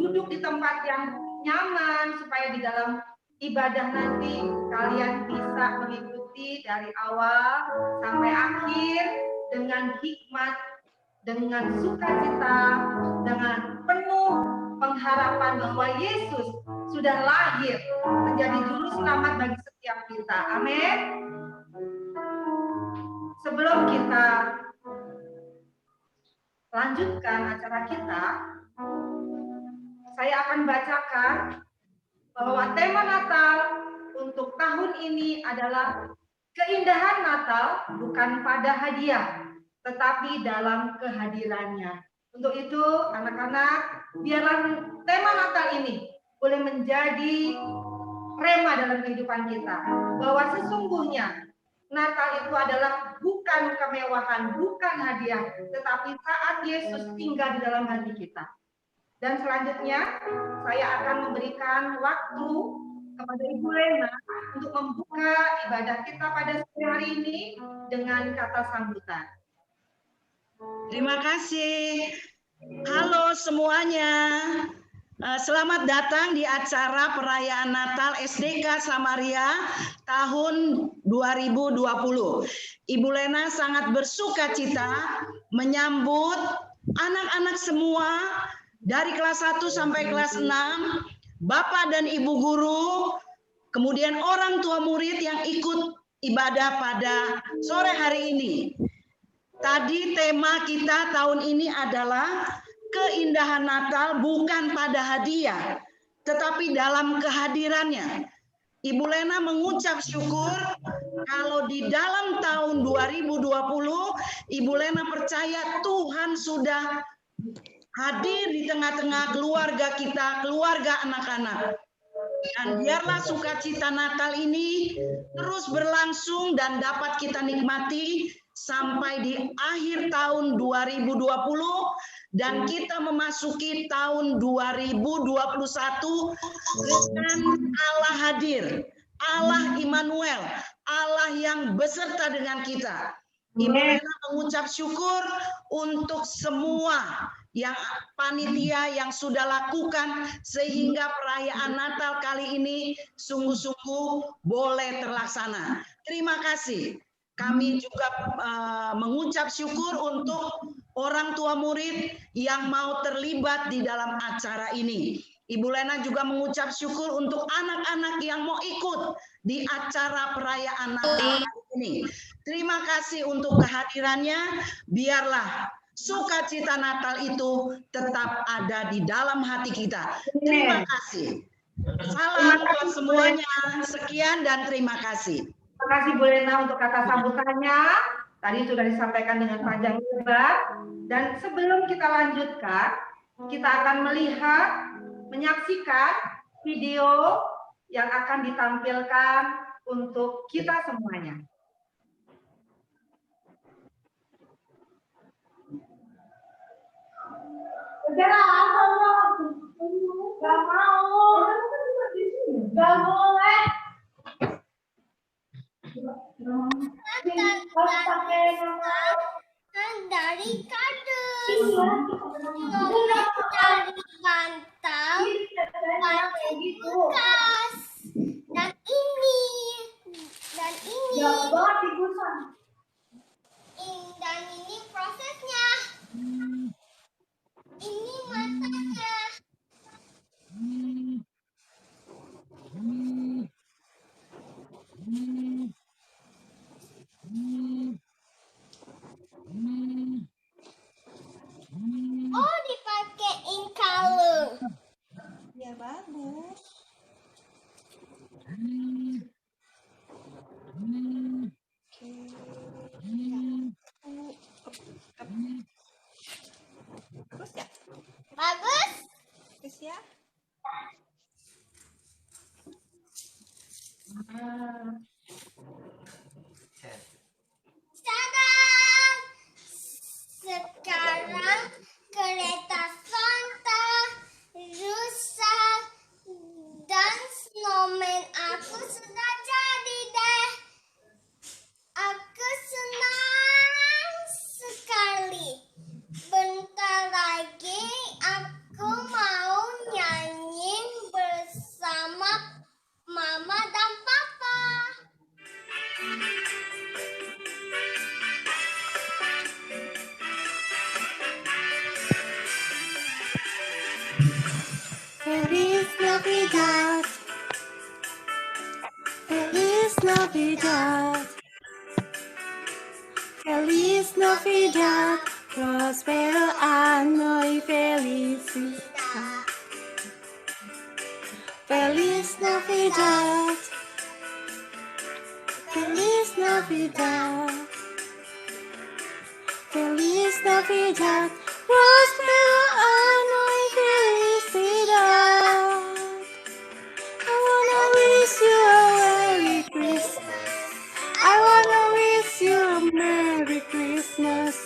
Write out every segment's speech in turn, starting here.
duduk di tempat yang nyaman supaya di dalam ibadah nanti kalian bisa mengikuti dari awal sampai akhir dengan hikmat, dengan sukacita, dengan penuh pengharapan bahwa Yesus sudah lahir menjadi juru selamat bagi setiap kita. Amin. Sebelum kita lanjutkan acara kita, saya akan bacakan bahwa tema Natal untuk tahun ini adalah keindahan Natal bukan pada hadiah, tetapi dalam kehadirannya. Untuk itu, anak-anak, biarlah tema Natal ini boleh menjadi rema dalam kehidupan kita, bahwa sesungguhnya Natal itu adalah bukan kemewahan, bukan hadiah, tetapi saat Yesus tinggal di dalam hati kita. Dan selanjutnya, saya akan memberikan waktu kepada Ibu Lena untuk membuka ibadah kita pada sore hari ini dengan kata sambutan. Terima kasih. Halo semuanya. Selamat datang di acara perayaan Natal SDK Samaria tahun 2020. Ibu Lena sangat bersukacita menyambut anak-anak semua dari kelas 1 sampai kelas 6, Bapak dan Ibu guru, kemudian orang tua murid yang ikut ibadah pada sore hari ini. Tadi tema kita tahun ini adalah keindahan Natal bukan pada hadiah, tetapi dalam kehadirannya. Ibu Lena mengucap syukur kalau di dalam tahun 2020, Ibu Lena percaya Tuhan sudah hadir di tengah-tengah keluarga kita, keluarga anak-anak. Dan biarlah sukacita Natal ini terus berlangsung dan dapat kita nikmati sampai di akhir tahun 2020 dan kita memasuki tahun 2021 dengan Allah hadir, Allah Immanuel, Allah yang beserta dengan kita. Ibu Lena mengucap syukur untuk semua yang panitia yang sudah lakukan sehingga perayaan Natal kali ini sungguh-sungguh boleh terlaksana. Terima kasih. Kami juga mengucap syukur untuk orang tua murid yang mau terlibat di dalam acara ini. Ibu Lena juga mengucap syukur untuk anak-anak yang mau ikut di acara perayaan Natal ini. Terima kasih untuk kehadirannya. Biarlah sukacita Natal itu tetap ada di dalam hati kita. Terima kasih. Salam buat semuanya. Sekian dan terima kasih. Terima kasih Bu Lena untuk kata sambutannya. Tadi sudah disampaikan dengan panjang lebar. Dan sebelum kita lanjutkan, kita akan melihat, menyaksikan video yang akan ditampilkan untuk kita semuanya. Gak mau. Gak boleh. Dari kardus, dari bantal, dari kulkas, dan ini, dan ini prosesnya, ini matanya. Oh, dipakein kalung. Ya bagus. Bagus ya? Bagus? Bagus ya? Sadar! Sekarang kereta Santa rusak dan snowman aku sudah jadi deh. Aku senang sekali. Bentar lagi aku mau Navidad. Feliz Navidad, prospero año y felicidad. Feliz Navidad, Feliz Navidad, Feliz Navidad, prospero año y felicidad. I wanna wish you a Merry Christmas. I wanna wish you a Merry Christmas.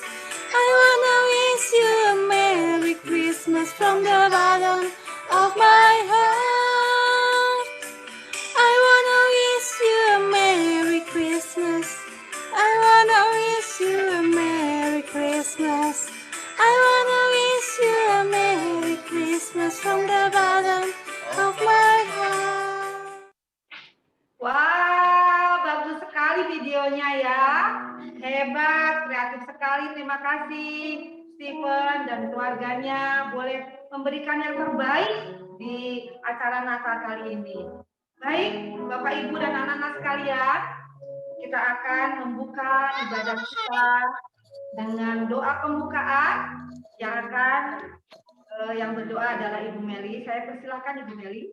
I wanna wish you a Merry Christmas from the bottom of my heart. I wanna wish you a Merry Christmas. I wanna wish you a Merry Christmas. I wanna wish you a Merry Christmas from the bottom of my heart. Wah, bagus sekali videonya ya. Hebat, kreatif sekali. Terima kasih Stephen dan keluarganya boleh memberikan yang terbaik di acara Natal kali ini. Baik, Bapak Ibu dan anak-anak sekalian, kita akan membuka ibadah kita dengan doa pembukaan yang berdoa adalah Ibu Meli. Saya persilakan Ibu Meli.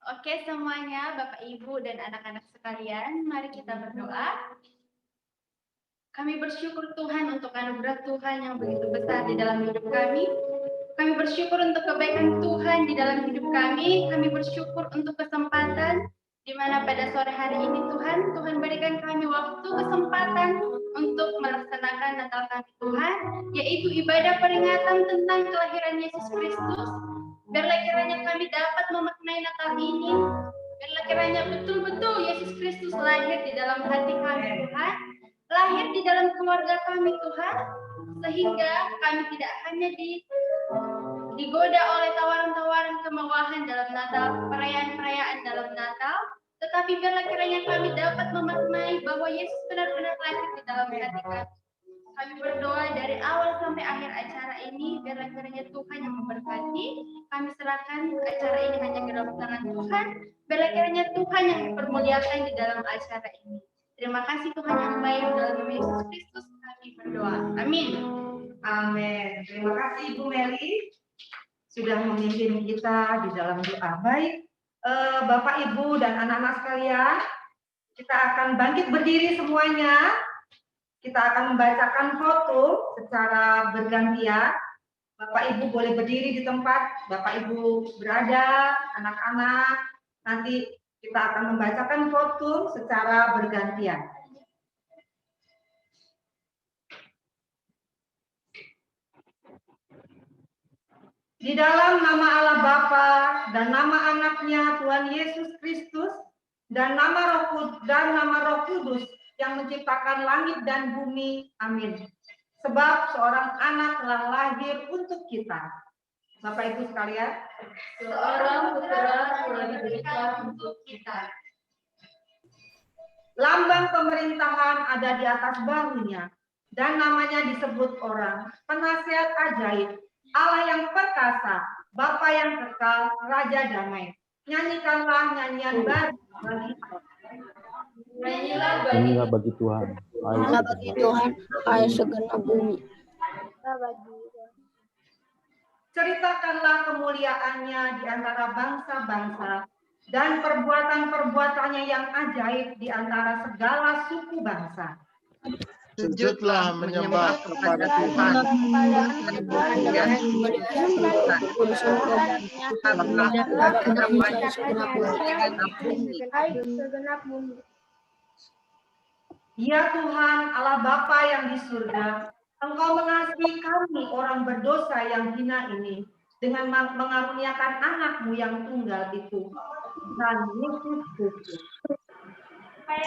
Oke semuanya, Bapak Ibu dan anak-anak sekalian, mari kita berdoa. Kami bersyukur Tuhan untuk anugerah Tuhan yang begitu besar di dalam hidup kami. Kami bersyukur untuk kebaikan Tuhan di dalam hidup kami. Kami bersyukur untuk kesempatan di mana pada sore hari ini Tuhan berikan kami waktu kesempatan untuk melaksanakan Natal kami Tuhan, yaitu ibadah peringatan tentang kelahiran Yesus Kristus. Biarlah kiranya kami dapat memaknai Natal ini. Biarlah kiranya betul-betul Yesus Kristus lahir di dalam hati kami Tuhan, lahir di dalam keluarga kami Tuhan, sehingga kami tidak hanya digoda oleh tawaran-tawaran kemewahan dalam Natal, perayaan-perayaan dalam Natal, tetapi biarlah kiranya kami dapat memaknai bahwa Yesus benar-benar lahir di dalam hati kami. Kami berdoa dari awal sampai akhir acara ini, biarlah kiranya Tuhan yang memberkati. Kami serahkan acara ini hanya ke dalam tangan Tuhan, biarlah kiranya Tuhan yang dipermuliakan di dalam acara ini. Terima kasih Tuhan yang baik, dalam nama Yesus Kristus kami berdoa. Amin. Amin. Terima kasih Ibu Meli sudah memimpin kita di dalam doa. Baik, Bapak, Ibu, dan anak-anak sekalian, kita akan bangkit berdiri semuanya. Kita akan membacakan foto secara bergantian. Bapak Ibu boleh berdiri di tempat Bapak Ibu berada, anak-anak. Nanti kita akan membacakan foto secara bergantian. Di dalam nama Allah Bapa dan nama anaknya Tuhan Yesus Kristus dan nama Roh Kudus yang menciptakan langit dan bumi. Amin. Sebab seorang anak telah lahir untuk kita. Bapak Ibu sekalian, Seorang putra telah diberikan untuk kita. Lambang pemerintahan ada di atas bahunya, dan namanya disebut orang, penasihat ajaib, Allah yang perkasa, Bapa yang kekal, Raja damai. Nyanyikanlah nyanyian baru bagi Allah. Nyanyilah bagi Tuhan. Hai segenap bumi. Ceritakanlah kemuliaannya di antara bangsa-bangsa dan perbuatan-perbuatannya yang ajaib di antara segala suku bangsa. Sujudlah menyembah kepada Tuhan. Ya Tuhan, Allah Bapa yang di surga, Engkau mengasihi kami orang berdosa yang hina ini dengan mengaruniakan anak-Mu yang tunggal itu, dan Yesus Kristus.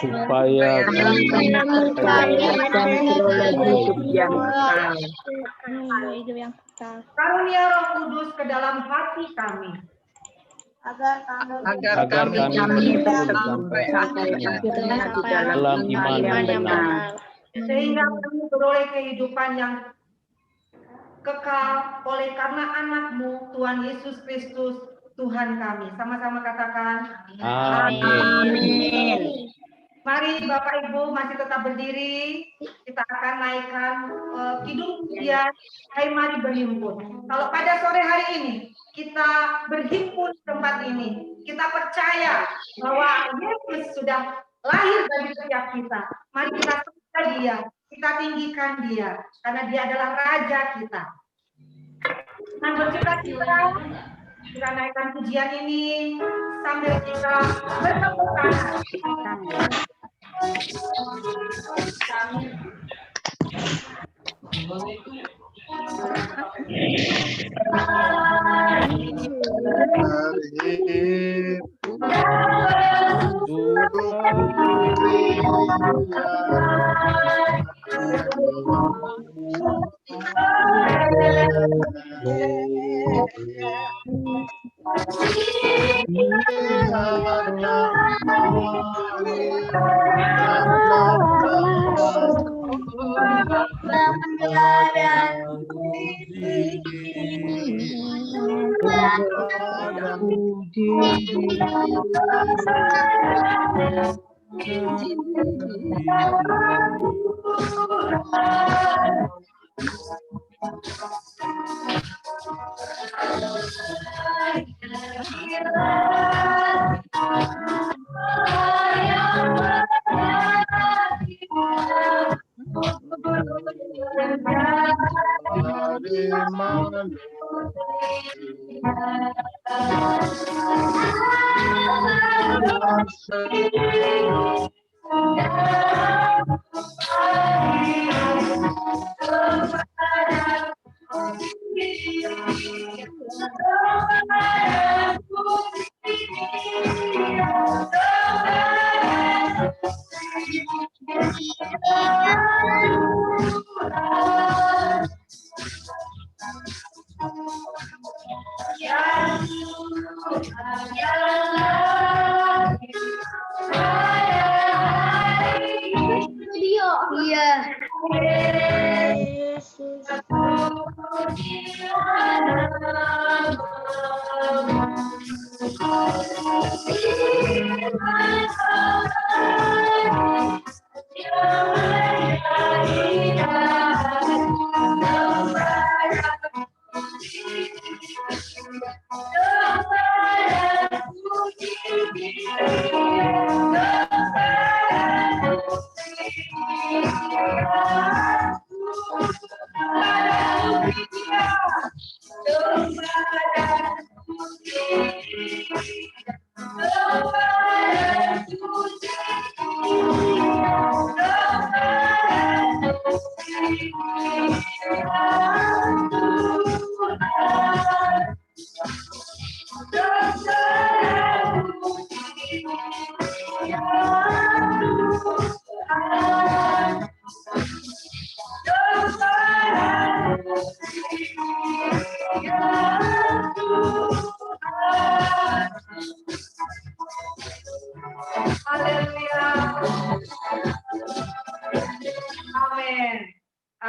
Supaya karunia Roh Kudus ke dalam hati kami, agar kami sampai dalam iman yang benar, sehingga kami beroleh kehidupan yang kekal oleh karena anak-Mu Tuhan Yesus Kristus, Tuhan kami. Sama-sama katakan. Amin. Mari Bapak Ibu masih tetap berdiri. Kita akan naikkan kidung pujian. Hai mari berhimpun. Kalau pada sore hari ini kita berhimpun di tempat ini, kita percaya bahwa Yesus sudah lahir bagi setiap kita. Mari kita sembah Dia, kita tinggikan Dia, karena Dia adalah Raja kita. Dengan bercita-cita, kita naikkan pujian ini sambil kita bertepuk tangan.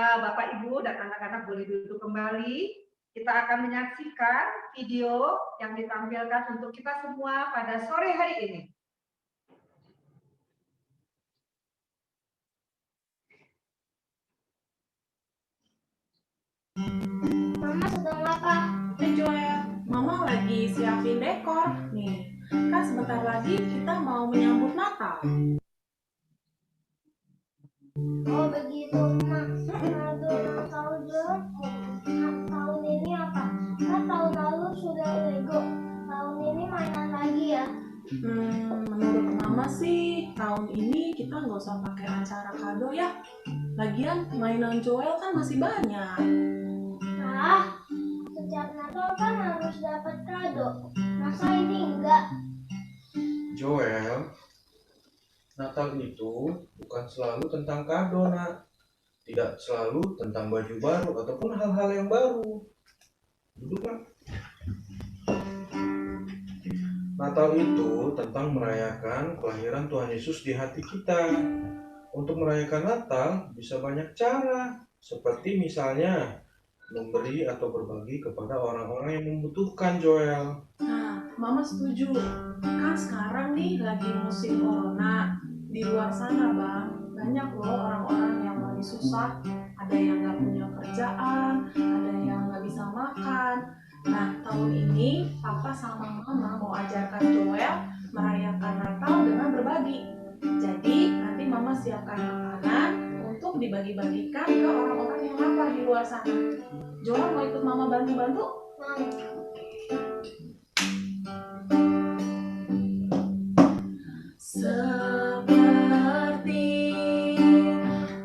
Bapak, Ibu, dan anak-anak boleh duduk kembali. Kita akan menyaksikan video yang ditampilkan untuk kita semua pada sore hari ini. Mama sedang apa? Joel, Mama lagi siapin dekor. Nih, kan sebentar lagi kita mau menyambut Natal. Oh begitu, Mak. Tahun ini apa? Kan tahun lalu sudah Lego. Tahun ini mainan lagi ya? Menurut Mama sih, tahun ini kita nggak usah pakai acara kado ya. Lagian mainan Joel kan masih banyak. Ah, setiap Natal kan harus dapat kado. Masa ini enggak? Joel, Natal itu bukan selalu tentang kado, Nak. Tidak selalu tentang baju baru ataupun hal-hal yang baru. Duduk, Nak. Natal itu tentang merayakan kelahiran Tuhan Yesus di hati kita. Untuk merayakan Natal bisa banyak cara, seperti misalnya memberi atau berbagi kepada orang-orang yang membutuhkan, Joel. Nah, Mama setuju. Kan sekarang nih lagi musim corona. Di luar sana, Bang, banyak loh orang-orang yang lagi susah. Ada yang nggak punya kerjaan, ada yang nggak bisa makan. Nah, tahun ini Papa sama Mama mau ajarkan Joel merayakan Natal dengan berbagi. Jadi, nanti Mama siapkan makanan untuk dibagi-bagikan ke orang-orang yang lapar di luar sana. Joel mau ikut Mama bantu-bantu? Seperti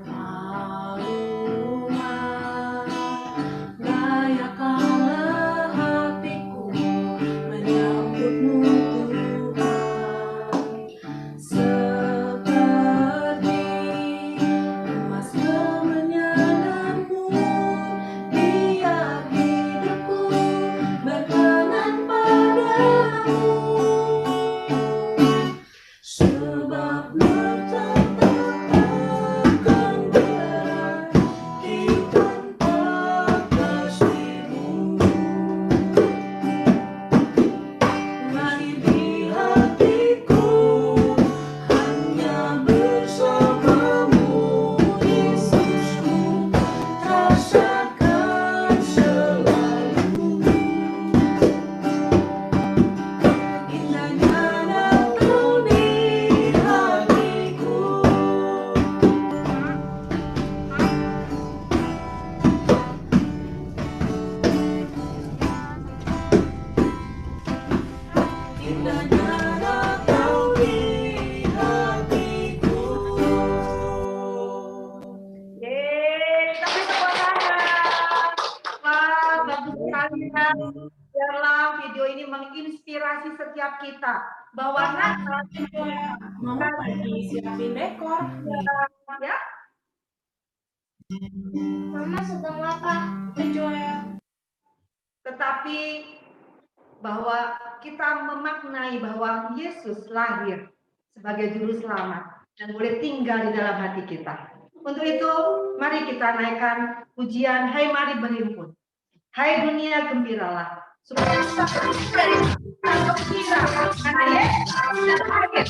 paluman layakkanlah hatiku menyambutmu Tuhan. Seperti emas kemenyanganmu, biar hidupku berkenan padamu. Sebab letakkan berakhirkan kasih-Mu lahir di hatiku, hanya bersamamu Yesusku, rasakan selalu indahnya Natal di hatiku. Indahnya Natal di hatiku. Yeay, tapi tepuk tangan. Wah, bagus sekali ya. Biarlah video ini menginspirasi setiap kita bahwa Natal Mama lagi siapin dekor. ya, Mama sedang apa? Joel. tetapi bahwa kita memaknai bahwa Yesus lahir sebagai juru selamat dan boleh tinggal di dalam hati kita. Untuk itu, mari kita naikkan pujian Hai Mari Berhimpun. Hai dunia gembiralah. Supaya kita gembira karena Yesus sudah lahir.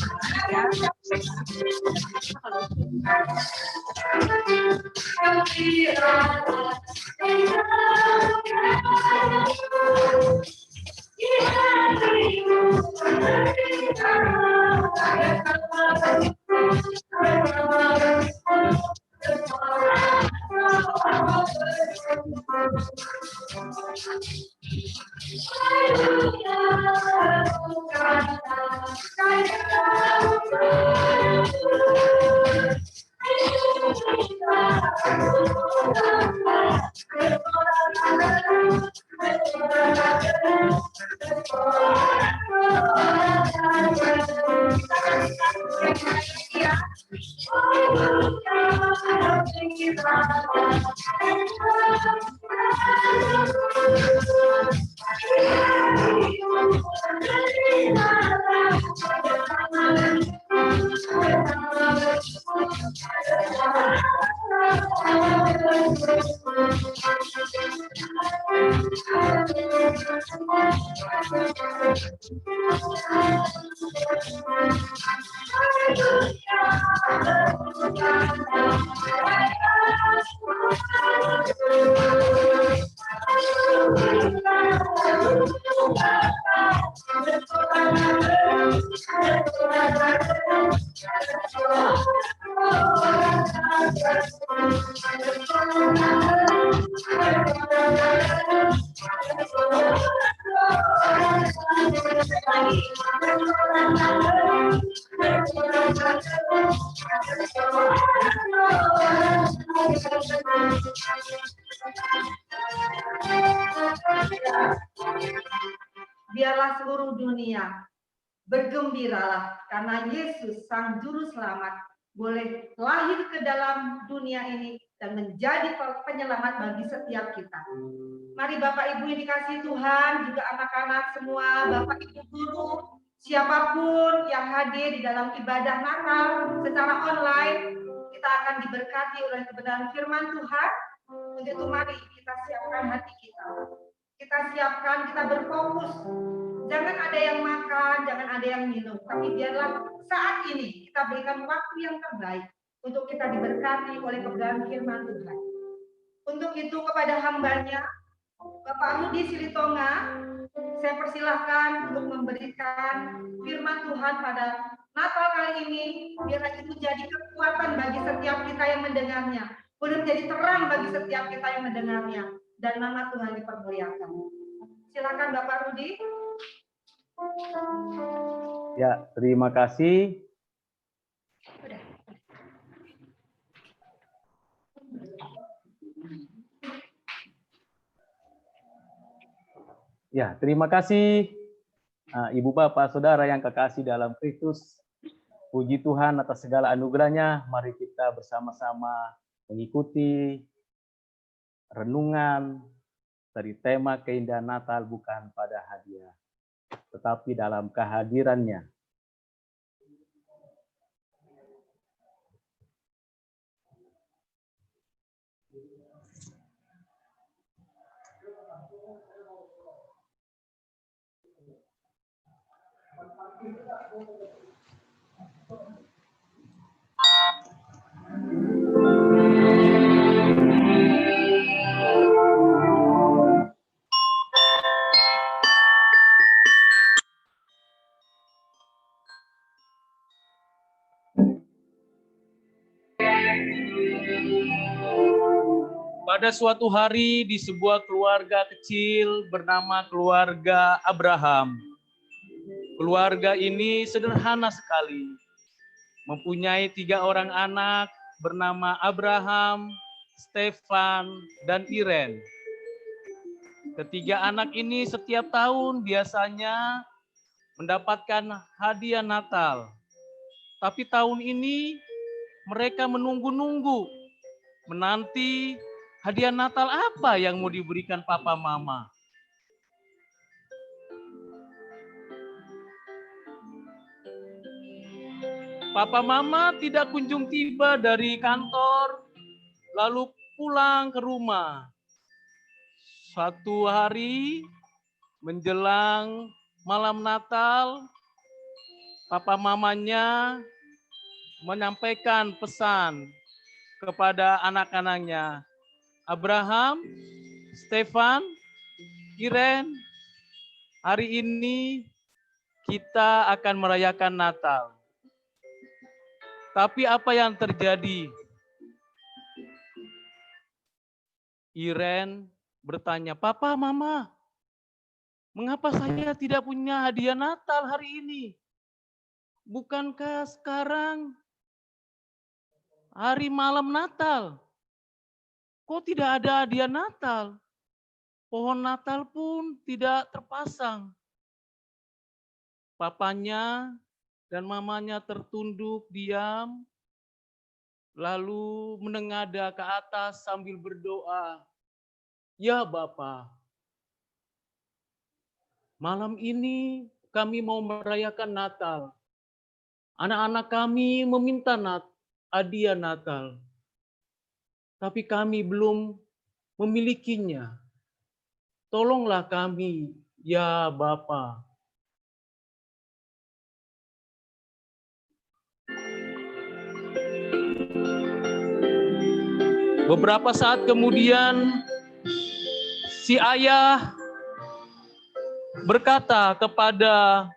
Biarlah seluruh dunia bergembiralah karena Yesus Sang Juru Selamat boleh lahir ke dalam dunia ini dan menjadi penyelamat bagi setiap kita. Mari Bapak Ibu yang dikasihi Tuhan, juga anak-anak semua, Bapak Ibu guru, siapapun yang hadir di dalam ibadah Natal secara online, kita akan diberkati oleh kebenaran firman Tuhan. Untuk itu mari kita siapkan hati kita. Kita siapkan, kita berfokus Jangan ada yang makan, jangan ada yang minum, tapi biarlah saat ini kita berikan waktu yang terbaik untuk kita diberkati oleh kebenaran firman Tuhan. Untuk itu kepada hambanya, Bapak Rudi Silitonga, saya persilahkan untuk memberikan firman Tuhan pada Natal kali ini, biar itu jadi kekuatan bagi setiap kita yang mendengarnya, boleh menjadi terang bagi setiap kita yang mendengarnya, dan nama Tuhan dipermuliakan. Silakan Bapak Rudi. Ya, terima kasih. Ya, terima kasih Ibu Bapak, Saudara yang kekasih dalam Kristus. Puji Tuhan atas segala anugerahnya. Mari kita bersama-sama mengikuti renungan dari tema keindahan Natal bukan pada hadiah, tetapi dalam kehadirannya. Pada suatu hari di sebuah keluarga kecil bernama keluarga Abraham. Keluarga ini sederhana sekali. Mempunyai 3 orang anak bernama Abraham, Stefan, dan Iren. Ketiga anak ini setiap tahun biasanya mendapatkan hadiah Natal. Tapi tahun ini mereka menunggu-nunggu, menanti hadiah Natal apa yang mau diberikan papa mama. Papa mama tidak kunjung tiba dari kantor, lalu pulang ke rumah. Suatu hari menjelang malam Natal, papa mamanya menyampaikan pesan kepada anak-anaknya. Abraham, Stefan, Iren, hari ini kita akan merayakan Natal. Tapi apa yang terjadi? Iren bertanya, Papa, Mama, mengapa saya tidak punya hadiah Natal hari ini? Bukankah sekarang hari malam Natal? Kok tidak ada hadiah Natal? Pohon Natal pun tidak terpasang. Papanya dan mamanya tertunduk diam, lalu menengadah ke atas sambil berdoa. Ya Bapa, malam ini kami mau merayakan Natal. Anak-anak kami meminta hadiah Natal. Tapi kami belum memilikinya. Tolonglah kami, ya Bapa. Beberapa saat kemudian, si ayah berkata kepada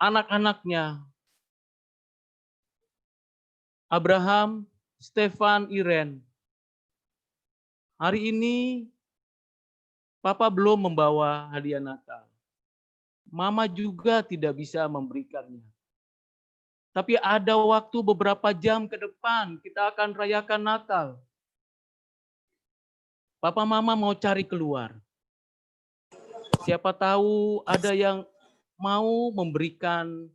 anak-anaknya, Abraham, Stefan, Iren, hari ini Papa belum membawa hadiah Natal. Mama juga tidak bisa memberikannya. Tapi ada waktu beberapa jam ke depan kita akan rayakan Natal. Papa Mama mau cari keluar. Siapa tahu ada yang mau memberikan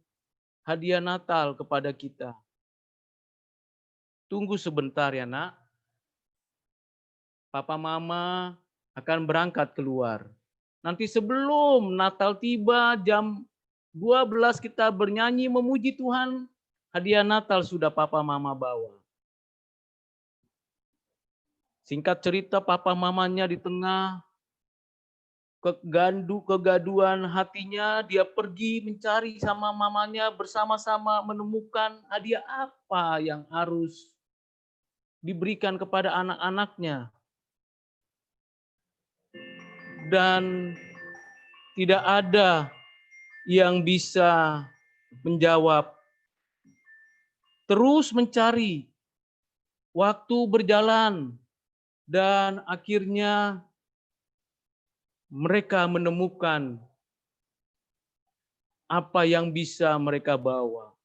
hadiah Natal kepada kita. Tunggu sebentar ya Nak. Papa Mama akan berangkat keluar. Nanti sebelum Natal tiba jam 12 kita bernyanyi memuji Tuhan, hadiah Natal sudah Papa Mama bawa. Singkat cerita Papa Mamanya di tengah kegaduhan hatinya, dia pergi mencari sama mamanya, bersama-sama menemukan hadiah apa yang harus diberikan kepada anak-anaknya. Dan tidak ada yang bisa menjawab. Terus mencari, waktu berjalan, dan akhirnya mereka menemukan apa yang bisa mereka bawa.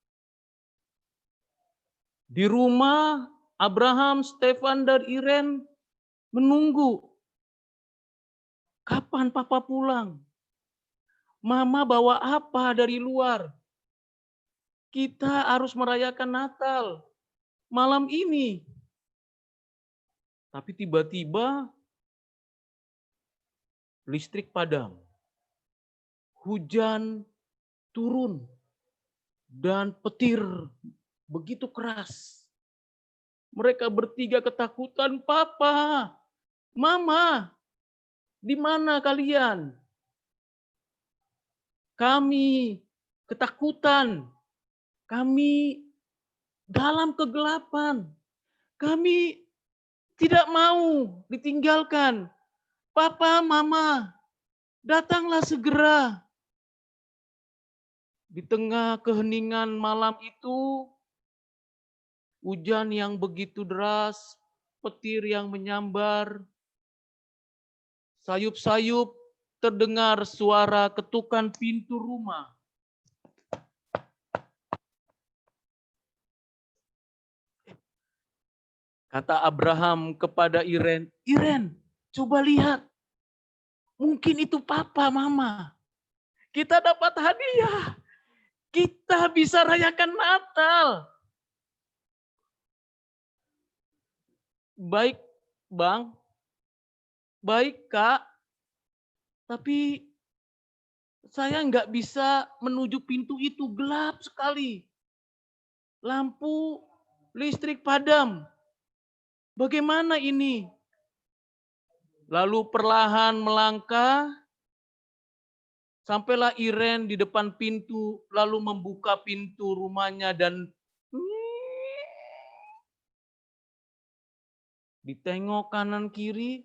Di rumah, Abraham, Stefan, dan Iren menunggu. Kapan papa pulang? Mama bawa apa dari luar? Kita harus merayakan Natal malam ini. Tapi tiba-tiba listrik padam. Hujan turun dan petir begitu keras. Mereka bertiga ketakutan, "Papa, Mama, di mana kalian?" Kami ketakutan. Kami dalam kegelapan. Kami tidak mau ditinggalkan. "Papa, Mama, datanglah segera." Di tengah keheningan malam itu, hujan yang begitu deras, petir yang menyambar, sayup-sayup terdengar suara ketukan pintu rumah. Kata Abraham kepada Iren, "Iren, coba lihat. Mungkin itu papa, mama. Kita dapat hadiah. Kita bisa rayakan Natal." "Baik, Bang. Baik, Kak. Tapi saya nggak bisa menuju pintu itu, gelap sekali. Lampu listrik padam. Bagaimana ini?" Lalu perlahan melangkah, sampailah Iren di depan pintu, lalu membuka pintu rumahnya dan ditengok kanan kiri,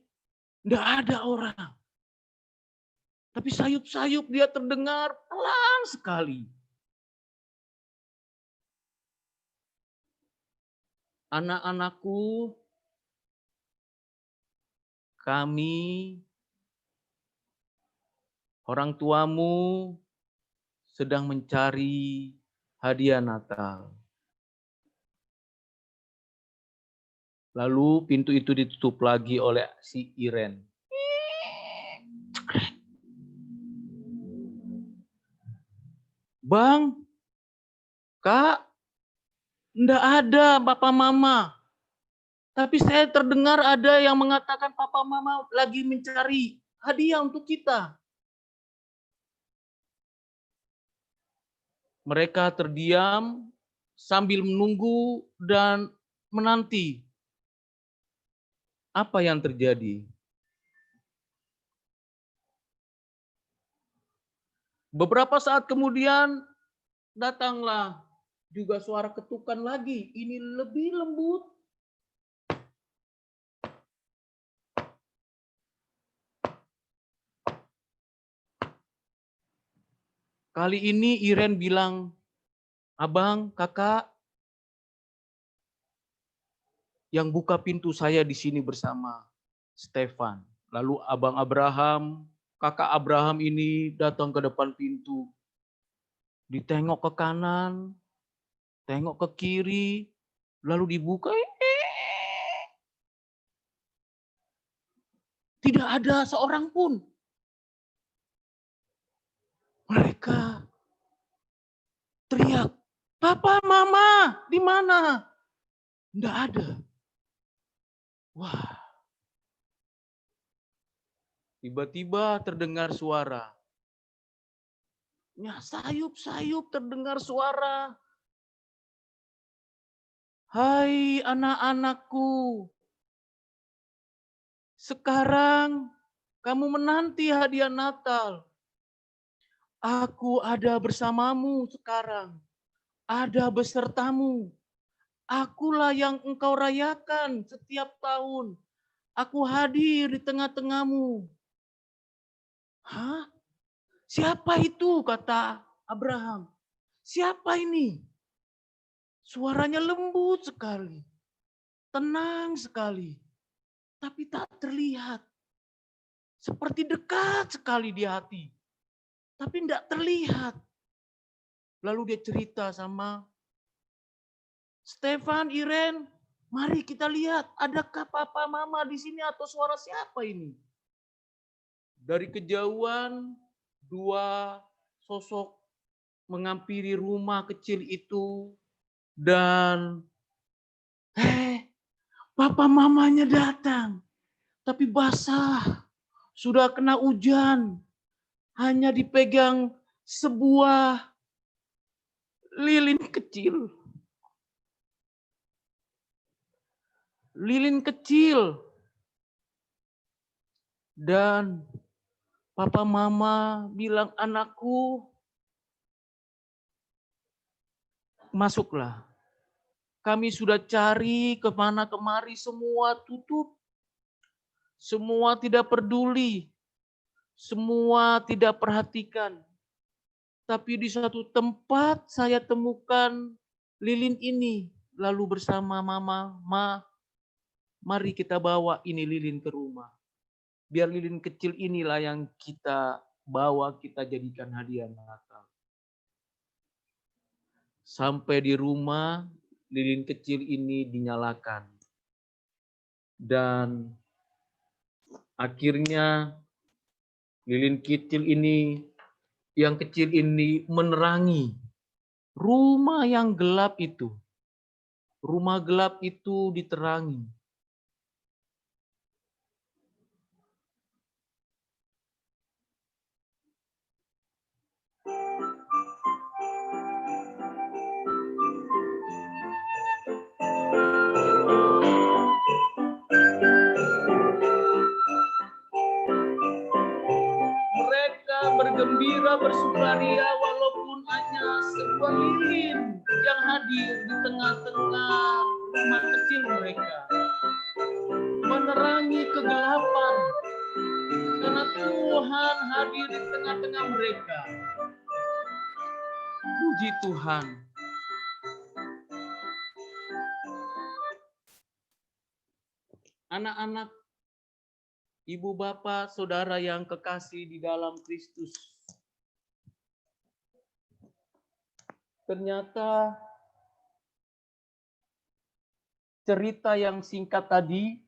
nggak ada orang. Tapi sayup-sayup dia terdengar pelan sekali. "Anak-anakku, kami, orang tuamu, sedang mencari hadiah Natal." Lalu pintu itu ditutup lagi oleh si Iren. "Bang, Kak, enggak ada papa mama. Tapi saya terdengar ada yang mengatakan papa mama lagi mencari hadiah untuk kita." Mereka terdiam sambil menunggu dan menanti apa yang terjadi. Beberapa saat kemudian datanglah juga suara ketukan lagi. Ini lebih lembut. Kali ini Iren bilang, "Abang, kakak, yang buka pintu saya di sini bersama Stefan." Lalu abang Abraham, kakak Abraham ini datang ke depan pintu. Ditengok ke kanan, tengok ke kiri, lalu dibuka. Tidak ada seorang pun. Mereka teriak, "Papa, Mama, di mana?" Tidak ada. Wah. Tiba-tiba terdengar suara. Ya, sayup-sayup terdengar suara. "Hai anak-anakku, sekarang Kamu menanti hadiah Natal. Aku ada bersamamu sekarang. Ada besertamu. Akulah yang engkau rayakan setiap tahun. Aku hadir di tengah-tengahmu. Hah? Siapa itu? Kata Abraham. Siapa ini? Suaranya lembut sekali. Tenang sekali. Tapi tak terlihat. Seperti dekat sekali di hati. Tapi tidak terlihat. Lalu dia cerita sama Stefan, Iren, mari kita lihat, adakah papa mama di sini atau suara siapa ini? Dari kejauhan, dua sosok menghampiri rumah kecil itu dan papa mamanya datang, tapi basah, sudah kena hujan, hanya dipegang sebuah lilin kecil. Lilin kecil. Dan papa mama bilang, anakku, masuklah. Kami sudah cari kemana kemari, semua tutup. Semua tidak peduli. Semua tidak perhatikan. Tapi di suatu tempat saya temukan lilin ini. Lalu bersama mama, mari kita bawa ini lilin ke rumah. Biar lilin kecil inilah yang kita bawa, kita jadikan hadiah Natal. Sampai di rumah, lilin kecil ini dinyalakan. Dan akhirnya lilin kecil ini, yang kecil ini menerangi rumah yang gelap itu. Rumah gelap itu diterangi. Mereka bergembira, bersukaria walaupun hanya sebuah lilin yang hadir di tengah-tengah rumah kecil mereka. Menerangi kegelapan. Karena Tuhan hadir di tengah-tengah mereka. Puji Tuhan. Anak-anak, ibu bapak, saudara yang kekasih di dalam Kristus. Ternyata cerita yang singkat tadi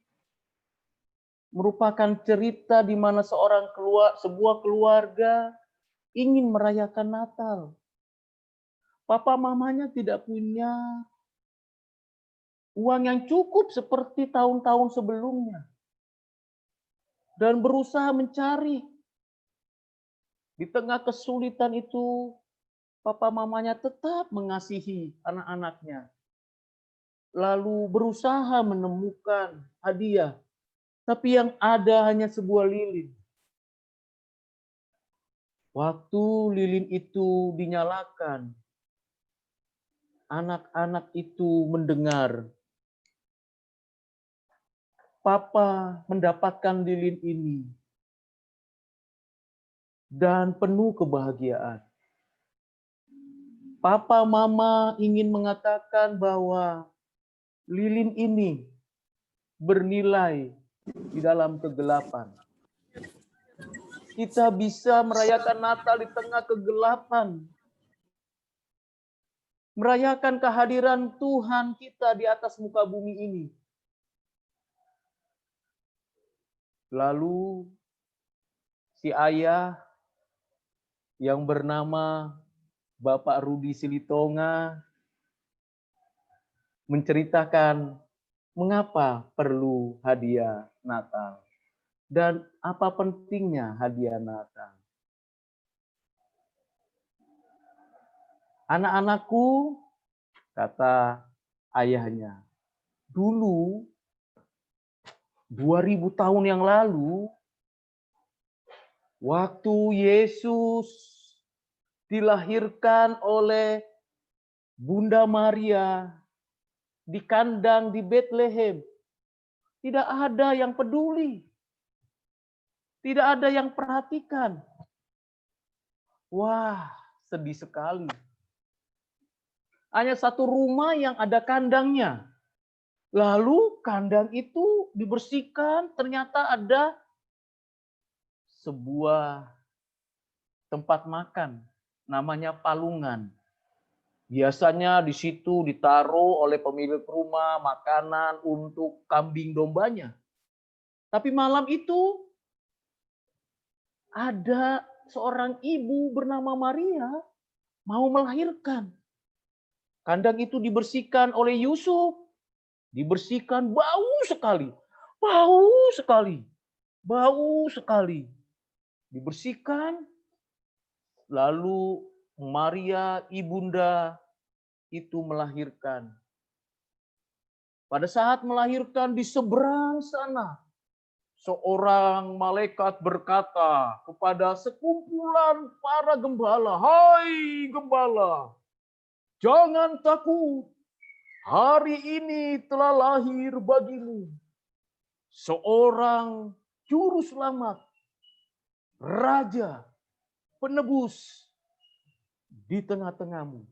merupakan cerita di mana sebuah keluarga ingin merayakan Natal. Papa mamanya tidak punya uang yang cukup seperti tahun-tahun sebelumnya. Dan berusaha mencari. Di tengah kesulitan itu, papa mamanya tetap mengasihi anak-anaknya. Lalu berusaha menemukan hadiah. Tapi yang ada hanya sebuah lilin. Waktu lilin itu dinyalakan, anak-anak itu mendengar Papa mendapatkan lilin ini dan penuh kebahagiaan. Papa mama ingin mengatakan bahwa lilin ini bernilai di dalam kegelapan. Kita bisa merayakan Natal di tengah kegelapan. Merayakan kehadiran Tuhan kita di atas muka bumi ini. Lalu si ayah yang bernama Bapak Rudi Silitonga menceritakan mengapa perlu hadiah Natal dan apa pentingnya hadiah Natal. Anak-anakku, kata ayahnya, dulu 2000 tahun yang lalu Waktu Yesus dilahirkan oleh Bunda Maria di kandang di Bethlehem, tidak ada yang peduli. Tidak ada yang perhatikan. Wah, sedih sekali. Hanya satu rumah yang ada kandangnya. Lalu kandang itu dibersihkan, ternyata ada sebuah tempat makan, namanya palungan. Biasanya di situ ditaruh oleh pemilik rumah makanan untuk kambing dombanya. Tapi malam itu ada seorang ibu bernama Maria mau melahirkan. Kandang itu dibersihkan oleh Yusuf. Dibersihkan, bau sekali. Bau sekali. Bau sekali. Dibersihkan, lalu Maria ibunda itu melahirkan. Pada saat melahirkan di seberang sana, seorang malaikat berkata kepada sekumpulan para gembala, "Hai gembala, jangan takut. Hari ini telah lahir bagimu seorang juru selamat, raja, penebus di tengah-tengahmu."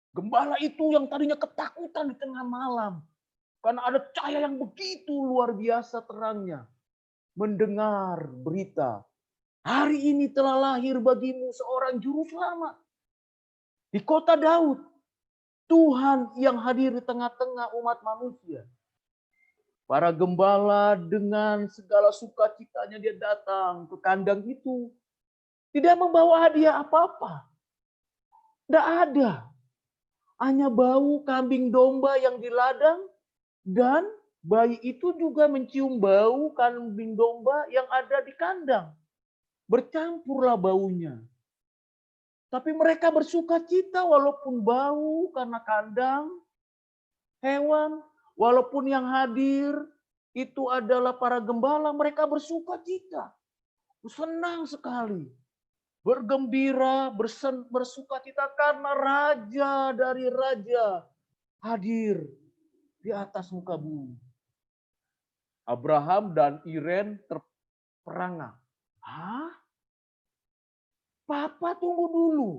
Gembala itu yang tadinya ketakutan di tengah malam, karena ada cahaya yang begitu luar biasa terangnya, mendengar berita, hari ini telah lahir bagimu seorang juru selamat. Di kota Daud, Tuhan yang hadir di tengah-tengah umat manusia. Para gembala dengan segala sukacitanya dia datang ke kandang itu. Tidak membawa hadiah apa-apa. Tidak ada. Hanya bau kambing domba yang di ladang, dan bayi itu juga mencium bau kambing domba yang ada di kandang. Bercampurlah baunya. Tapi mereka bersuka cita walaupun bau karena kandang, hewan, walaupun yang hadir itu adalah para gembala, mereka bersuka cita. Senang sekali. Bergembira, bersuka cita karena raja dari raja hadir di atas muka bumi. Abraham dan Iren terperangah. Hah? Papa tunggu dulu.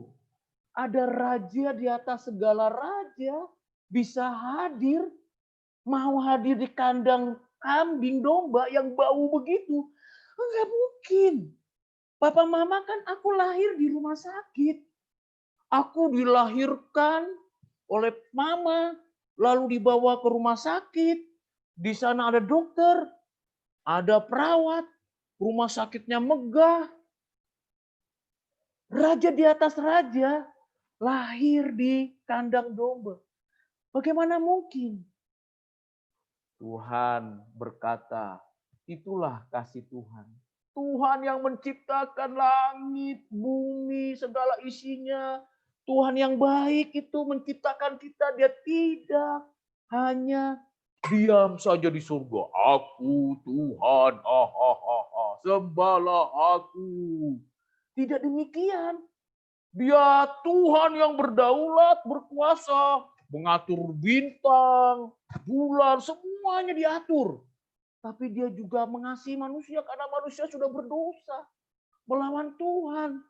Ada raja di atas segala raja bisa hadir, mau hadir di kandang kambing domba yang bau begitu. Enggak mungkin. Papa mama kan aku lahir di rumah sakit. Aku dilahirkan oleh mama, lalu dibawa ke rumah sakit. Di sana ada dokter, ada perawat, rumah sakitnya megah. Raja di atas raja lahir di kandang domba. Bagaimana mungkin? Tuhan berkata, itulah kasih Tuhan. Tuhan yang menciptakan langit, bumi, segala isinya. Tuhan yang baik itu menciptakan kita. Dia tidak hanya diam saja di surga. Aku Tuhan, sembahlah aku. Tidak demikian. Dia Tuhan yang berdaulat, berkuasa, mengatur bintang, bulan, semuanya diatur. Tapi dia juga mengasihi manusia karena manusia sudah berdosa. Melawan Tuhan.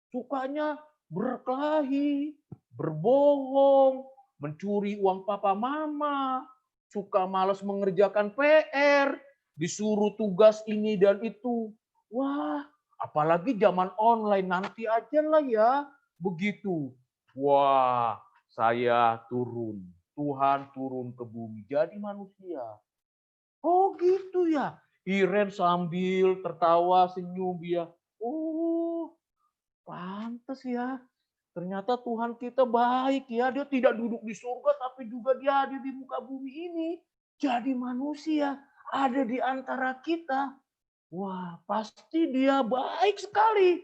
Sukanya berkelahi, berbohong, mencuri uang papa mama, suka malas mengerjakan PR, disuruh tugas ini dan itu. Wah, apalagi zaman online, nanti aja lah ya, begitu. Wah, saya turun. Tuhan turun ke bumi, jadi manusia. Oh gitu ya. Iren sambil tertawa senyum dia. Oh, pantas ya. Ternyata Tuhan kita baik ya. Dia tidak duduk di surga tapi juga dia ada di muka bumi ini. Jadi manusia ada di antara kita. Wah, pasti dia baik sekali.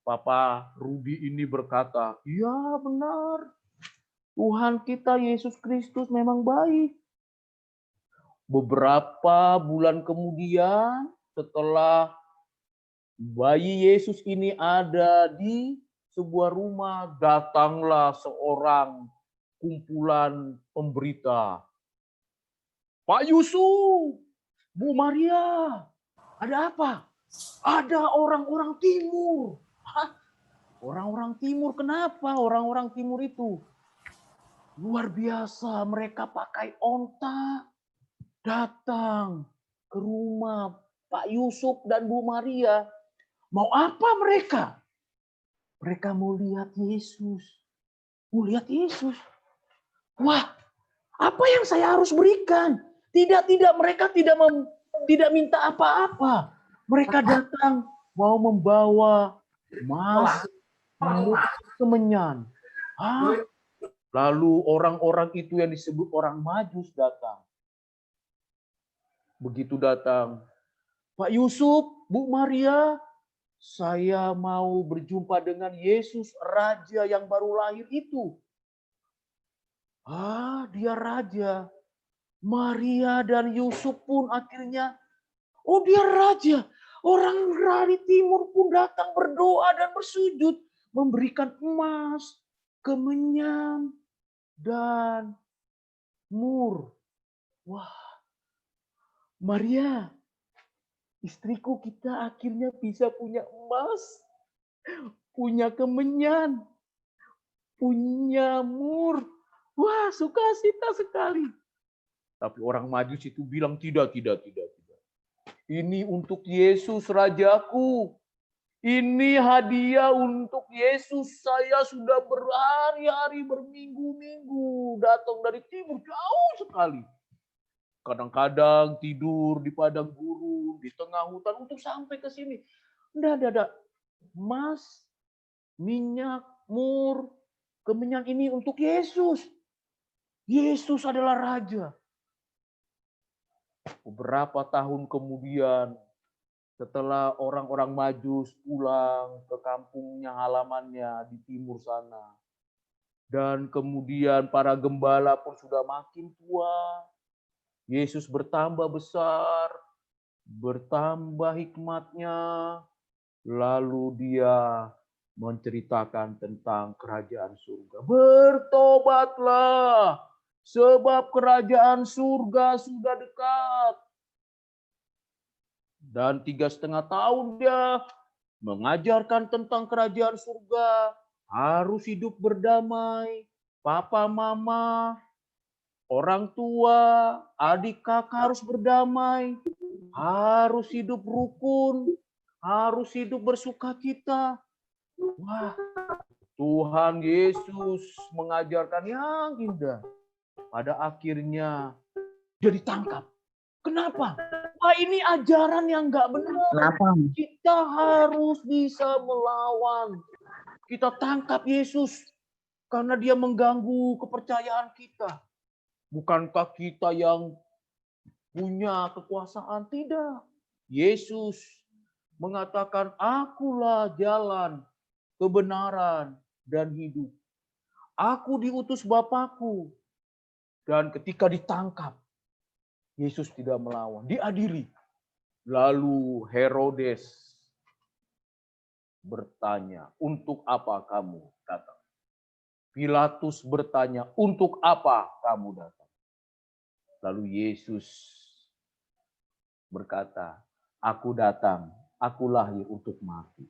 Papa Rudy ini berkata, ya benar. Tuhan kita Yesus Kristus memang baik. Beberapa bulan kemudian setelah bayi Yesus ini ada di sebuah rumah, datanglah seorang kumpulan pemberita. Pak Yusuf, Bu Maria, ada apa? Ada orang-orang timur. Hah? Orang-orang timur, kenapa orang-orang timur itu? Luar biasa, mereka pakai onta, datang ke rumah Pak Yusuf dan Bu Maria. Mau apa mereka? Mereka mau lihat Yesus. Mau lihat Yesus. Wah, apa yang saya harus berikan? Tidak, mereka tidak minta apa-apa. Mereka datang mau membawa emas, kemenyan. Lalu orang-orang itu yang disebut orang Majus datang. Begitu datang, Pak Yusuf, Bu Maria, saya mau berjumpa dengan Yesus, Raja yang baru lahir itu. Dia Raja. Maria dan Yusuf pun akhirnya, dia Raja. Orang dari timur pun datang berdoa dan bersujud. Memberikan emas, kemenyan, dan mur. Wah, Maria, istriku, kita akhirnya bisa punya emas, punya kemenyan, punya mur. Wah, sukacita sekali. Tapi orang Majus itu bilang, tidak. Ini untuk Yesus, Rajaku. Ini hadiah untuk Yesus. Saya sudah berhari-hari, berminggu-minggu datang dari timur, jauh sekali. Kadang-kadang tidur di padang gurun, di tengah hutan untuk sampai ke sini. Enggak. Emas, minyak, mur, kemenyan ini untuk Yesus. Yesus adalah Raja. Beberapa tahun kemudian, setelah orang-orang Majus pulang ke kampungnya, halamannya di timur sana. Dan kemudian para gembala pun sudah makin tua. Yesus bertambah besar, bertambah hikmatnya, lalu dia menceritakan tentang kerajaan surga. Bertobatlah, sebab kerajaan surga sudah dekat. Dan 3,5 tahun dia mengajarkan tentang kerajaan surga, harus hidup berdamai, papa mama, orang tua, adik kakak harus berdamai, harus hidup rukun, harus hidup bersukacita. Wah, Tuhan Yesus mengajarkan yang indah. Pada akhirnya dia ditangkap. Kenapa? Wah, ini ajaran yang nggak benar. Kenapa? Kita harus bisa melawan. Kita tangkap Yesus karena dia mengganggu kepercayaan kita. Bukankah kita yang punya kekuasaan? Tidak. Yesus mengatakan, akulah jalan, kebenaran, dan hidup. Aku diutus Bapakku. Dan ketika ditangkap, Yesus tidak melawan. Diadili. Lalu Herodes bertanya, untuk apa kamu datang? Pilatus bertanya, untuk apa kamu datang? Lalu Yesus berkata, aku datang, aku lahir untuk mati.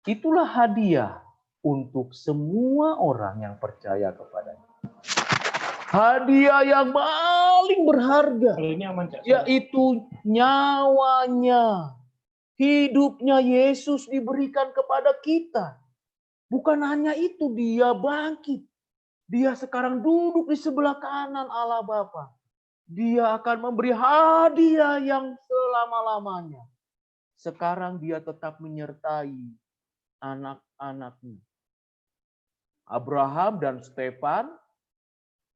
Itulah hadiah untuk semua orang yang percaya kepadanya. Hadiah yang paling berharga, yaitu nyawanya. Hidupnya Yesus diberikan kepada kita. Bukan hanya itu, dia bangkit. Dia sekarang duduk di sebelah kanan Allah Bapa. Dia akan memberi hadiah yang selama-lamanya. Sekarang dia tetap menyertai anak-anaknya. Abraham dan Stefan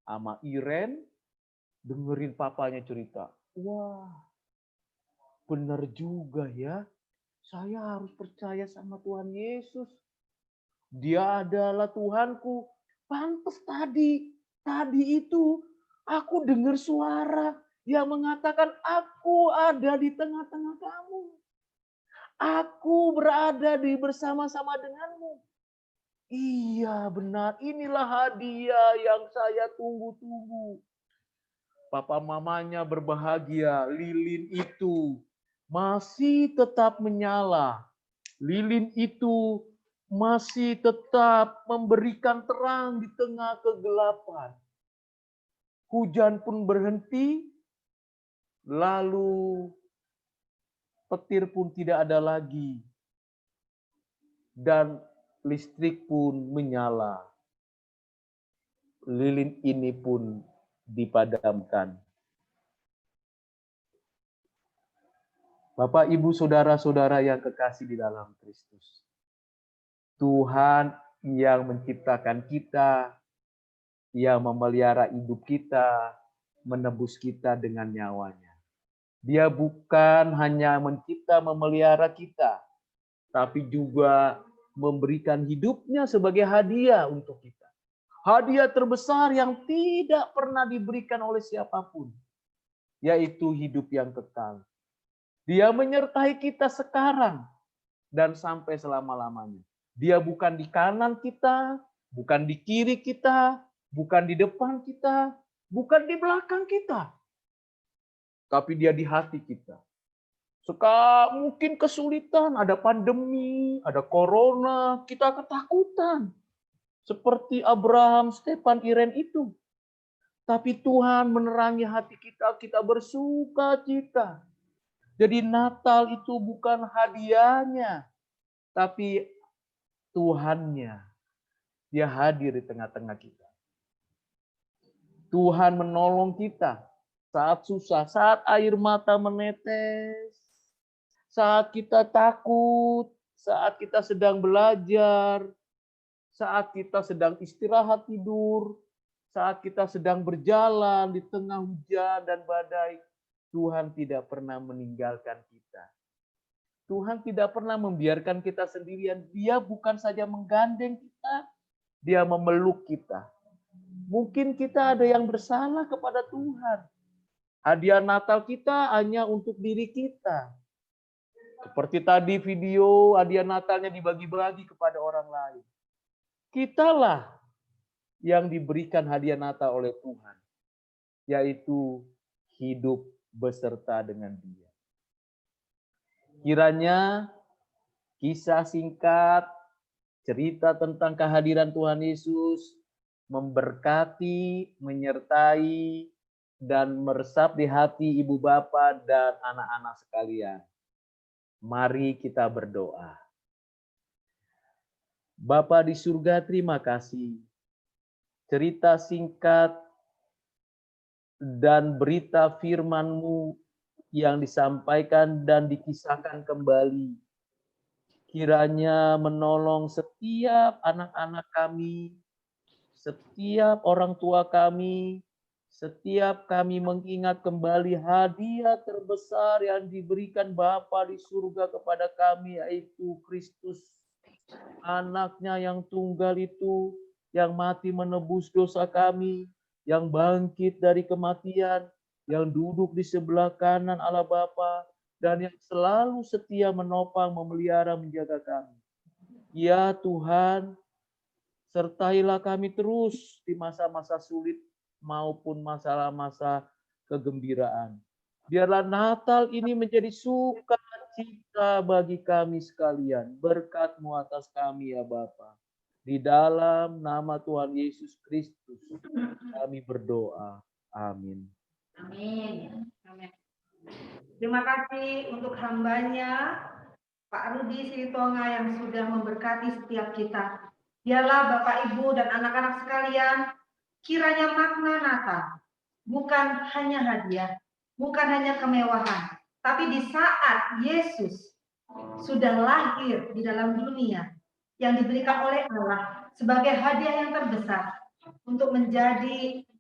sama Iren dengerin papanya cerita. Wah, benar juga ya. Saya harus percaya sama Tuhan Yesus. Dia adalah Tuhanku. Pantes tadi itu aku dengar suara yang mengatakan, aku ada di tengah-tengah kamu. Aku berada di bersama-sama denganmu. Iya benar, inilah hadiah yang saya tunggu-tunggu. Papa mamanya berbahagia, lilin itu masih tetap menyala. Lilin itu masih tetap memberikan terang di tengah kegelapan. Hujan pun berhenti, lalu petir pun tidak ada lagi. Dan listrik pun menyala. Lilin ini pun dipadamkan. Bapak, Ibu, saudara-saudara yang kekasih di dalam Kristus. Tuhan yang menciptakan kita, yang memelihara hidup kita, menebus kita dengan nyawanya. Dia bukan hanya mencipta, memelihara kita, tapi juga memberikan hidupnya sebagai hadiah untuk kita. Hadiah terbesar yang tidak pernah diberikan oleh siapapun, yaitu hidup yang kekal. Dia menyertai kita sekarang dan sampai selama-lamanya. Dia bukan di kanan kita, bukan di kiri kita, bukan di depan kita, bukan di belakang kita. Tapi dia di hati kita. Mungkin kesulitan, ada pandemi, ada corona, kita ketakutan. Seperti Abraham, Stefan, Iren itu. Tapi Tuhan menerangi hati kita, kita bersuka cita. Jadi Natal itu bukan hadiahnya, tapi Tuhannya. Dia hadir di tengah-tengah kita. Tuhan menolong kita saat susah, saat air mata menetes, saat kita takut, saat kita sedang belajar, saat kita sedang istirahat tidur, saat kita sedang berjalan di tengah hujan dan badai. Tuhan tidak pernah meninggalkan kita. Tuhan tidak pernah membiarkan kita sendirian. Dia bukan saja menggandeng kita, dia memeluk kita. Mungkin kita ada yang bersalah kepada Tuhan. Hadiah Natal kita hanya untuk diri kita. Seperti tadi video hadiah Natalnya dibagi-bagi kepada orang lain. Kitalah yang diberikan hadiah Natal oleh Tuhan, yaitu hidup beserta dengan Dia. Kiranya kisah singkat, cerita tentang kehadiran Tuhan Yesus memberkati, menyertai, dan meresap di hati ibu bapa dan anak-anak sekalian. Mari kita berdoa. Bapa di surga, terima kasih. Cerita singkat dan berita firman-Mu yang disampaikan dan dikisahkan kembali. Kiranya menolong setiap anak-anak kami, setiap orang tua kami, setiap kami mengingat kembali hadiah terbesar yang diberikan Bapa di surga kepada kami, yaitu Kristus, anaknya yang tunggal itu, yang mati menebus dosa kami, yang bangkit dari kematian, yang duduk di sebelah kanan Allah Bapa, dan yang selalu setia menopang, memelihara, menjaga kami. Ya Tuhan, sertailah kami terus di masa-masa sulit maupun masalah-masa kegembiraan. Biarlah Natal ini menjadi sukacita bagi kami sekalian. Berkat-Mu atas kami ya Bapa. Di dalam nama Tuhan Yesus Kristus kami berdoa. Amin. Amin. Amin. Terima kasih untuk hambanya, Pak Rudi Silitonga yang sudah memberkati setiap kita. Biarlah Bapak, Ibu, dan anak-anak sekalian, kiranya makna Natal bukan hanya hadiah, bukan hanya kemewahan, tapi di saat Yesus sudah lahir di dalam dunia, yang diberikan oleh Allah sebagai hadiah yang terbesar untuk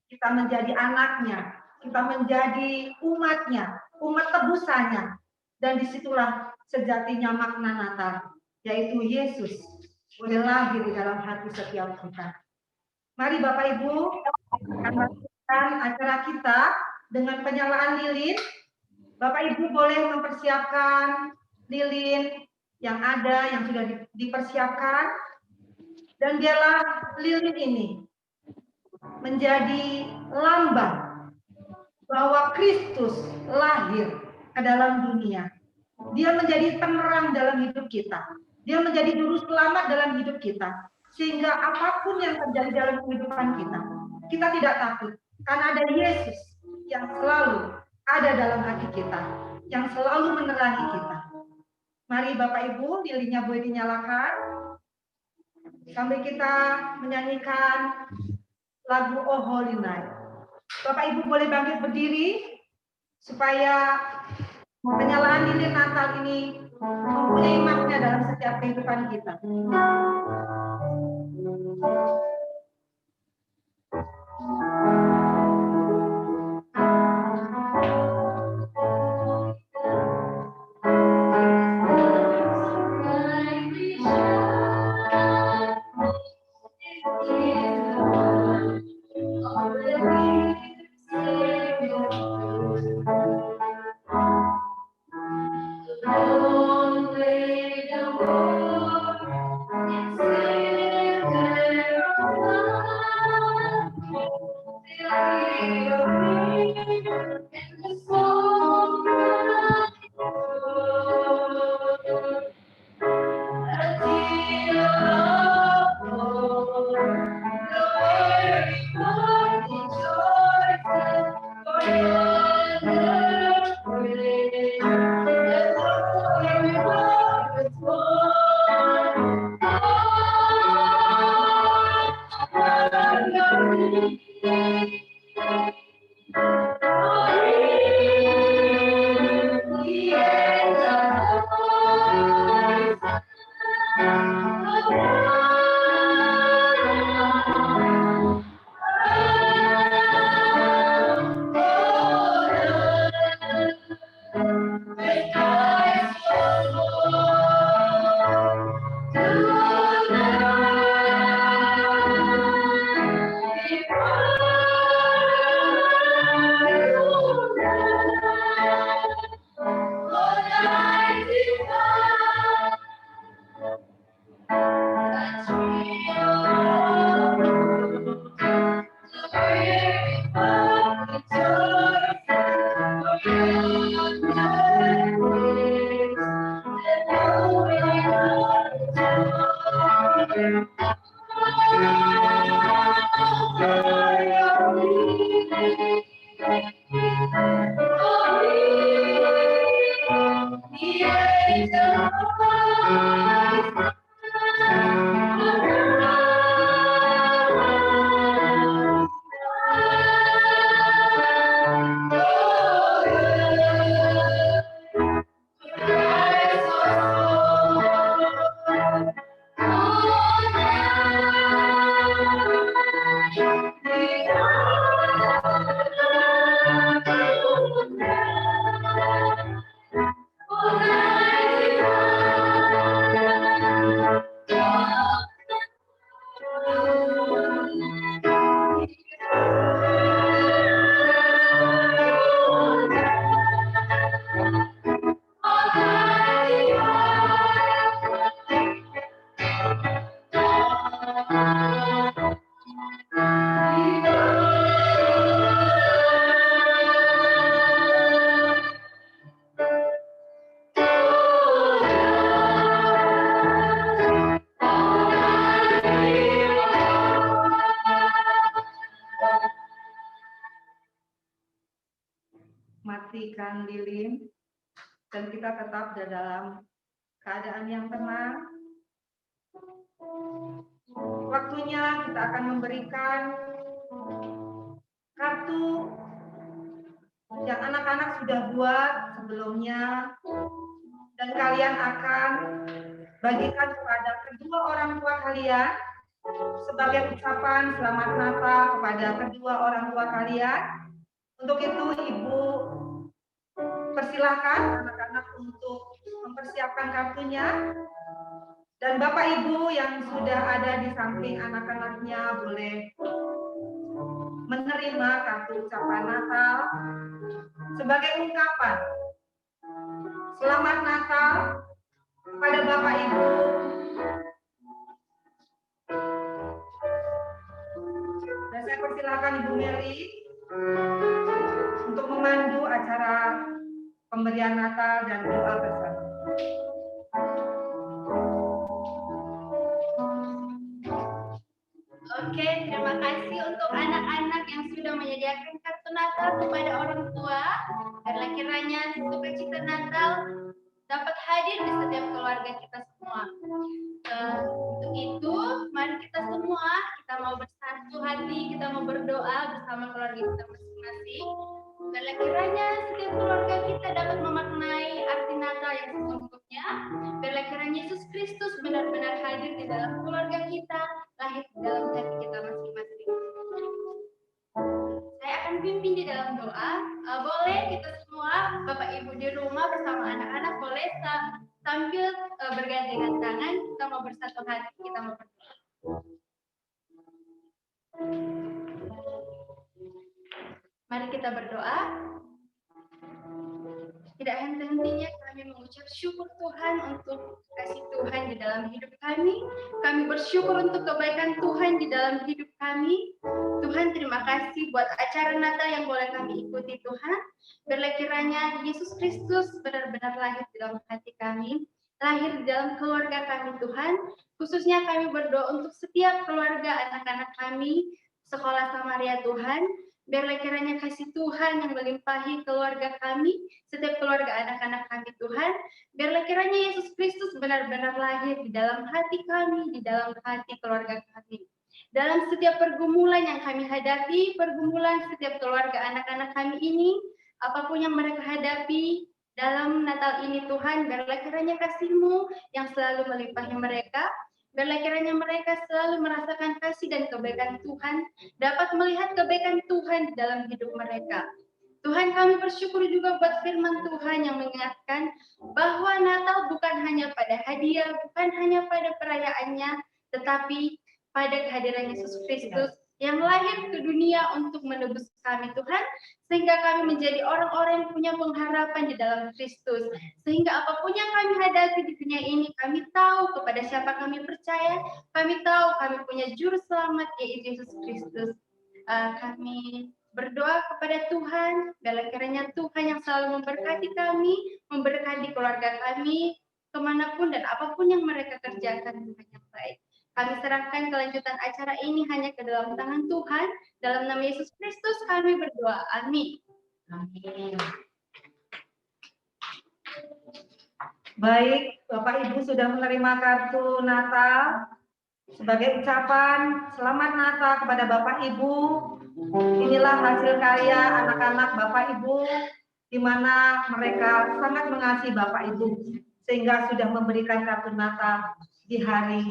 kita menjadi anaknya, kita menjadi umatnya, umat tebusannya. Dan disitulah sejatinya makna Natal, yaitu Yesus boleh lahir di dalam hati setiap kita. Mari Bapak Ibu, akan lanjutkan acara kita dengan penyalaan lilin. Bapak Ibu boleh mempersiapkan lilin yang ada, yang sudah dipersiapkan. Dan biarlah lilin ini menjadi lambang bahwa Kristus lahir ke dalam dunia. Dia menjadi penerang dalam hidup kita. Dia menjadi juru selamat dalam hidup kita. Sehingga apapun yang terjadi dalam kehidupan kita tidak takut. Karena ada Yesus yang selalu ada dalam hati kita, yang selalu menerangi kita. Mari Bapak Ibu, lilinnya boleh dinyalakan. Sambil kita menyanyikan lagu Oh Holy Night. Bapak Ibu boleh bangkit berdiri supaya penyalaan lilin Natal ini mempunyai makna dalam setiap kehidupan kita. Matikan lilin dan kita tetap dalam keadaan yang tenang. Waktunya kita akan memberikan kartu yang anak-anak sudah buat sebelumnya dan kalian akan bagikan kepada kedua orang tua kalian sebagai ucapan selamat Natal kepada kedua orang tua kalian. Untuk itu Ibu persilahkan anak-anak untuk mempersiapkan kartunya, dan Bapak Ibu yang sudah ada di samping anak-anaknya boleh menerima kartu ucapan Natal sebagai ungkapan selamat Natal kepada Bapak Ibu. Dan saya persilakan Ibu Meli untuk memandu acara pemberian Natal dan doa bersama. Oke, terima kasih untuk anak-anak yang sudah menyediakan kartu Natal kepada orang tua. Karena kiranya sukacita Natal dapat hadir di setiap keluarga kita semua. Untuk itu, mari kita semua, kita mau bersatu hati, kita mau berdoa bersama keluarga kita masing-masing. Karena kiranya setiap keluarga kita dapat memaknai arti Natal yang sesungguhnya. Karena kiranya Yesus Kristus benar-benar hadir di dalam keluarga kita, lahir di dalam hati kita masing-masing. Saya akan pimpin di dalam doa. Boleh kita semua, Bapak Ibu di rumah bersama anak-anak, boleh sambil bergandengan tangan, kita mau bersatu hati, kita mau berdoa. Mari kita berdoa. Tidak henti-hentinya kami mengucap syukur Tuhan untuk kasih Tuhan di dalam hidup kami. Kami bersyukur untuk kebaikan Tuhan di dalam hidup kami. Tuhan, terima kasih buat acara Natal yang boleh kami ikuti Tuhan. Biarlah kiranya Yesus Kristus benar-benar lahir di dalam hati kami, lahir di dalam keluarga kami Tuhan. Khususnya kami berdoa untuk setiap keluarga anak-anak kami, Sekolah Samaria Tuhan. Biarlah kiranya kasih Tuhan yang melimpahi keluarga kami, setiap keluarga anak-anak kami Tuhan. Biarlah kiranya Yesus Kristus benar-benar lahir di dalam hati kami, di dalam hati keluarga kami. Dalam setiap pergumulan yang kami hadapi, pergumulan setiap keluarga anak-anak kami ini, apapun yang mereka hadapi dalam Natal ini Tuhan, biarlah kiranya kasih-Mu yang selalu melimpahi mereka. Biarlah kiranya mereka selalu merasakan kasih dan kebaikan Tuhan, dapat melihat kebaikan Tuhan di dalam hidup mereka. Tuhan, kami bersyukur juga buat firman Tuhan yang mengingatkan bahwa Natal bukan hanya pada hadiah, bukan hanya pada perayaannya, tetapi pada kehadiran Yesus Kristus yang lahir ke dunia untuk menebus kami Tuhan, sehingga kami menjadi orang-orang yang punya pengharapan di dalam Kristus. Sehingga apapun yang kami hadapi di dunia ini, kami tahu kepada siapa kami percaya, kami tahu kami punya juru selamat yaitu Yesus Kristus. Kami berdoa kepada Tuhan, biarlah kiranya Tuhan yang selalu memberkati kami, memberkati keluarga kami, kemanapun dan apapun yang mereka kerjakan dengan yang baik. Kami serahkan kelanjutan acara ini hanya ke dalam tangan Tuhan. Dalam nama Yesus Kristus kami berdoa. Amin. Amin. Baik, Bapak Ibu sudah menerima kartu Natal. Sebagai ucapan selamat Natal kepada Bapak Ibu. Inilah hasil karya anak-anak Bapak Ibu, di mana mereka sangat mengasihi Bapak Ibu, sehingga sudah memberikan kartu Natal di hari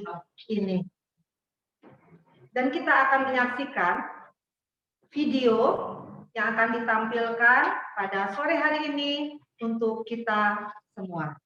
ini. Dan kita akan menyaksikan video yang akan ditampilkan pada sore hari ini untuk kita semua.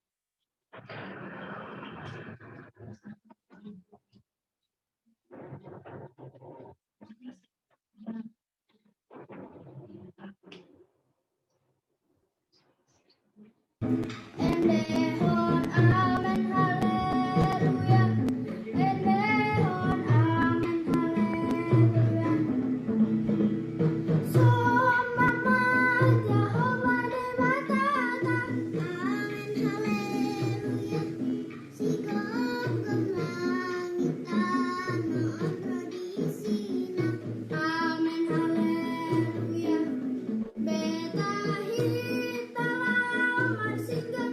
Beta hita lamar singgah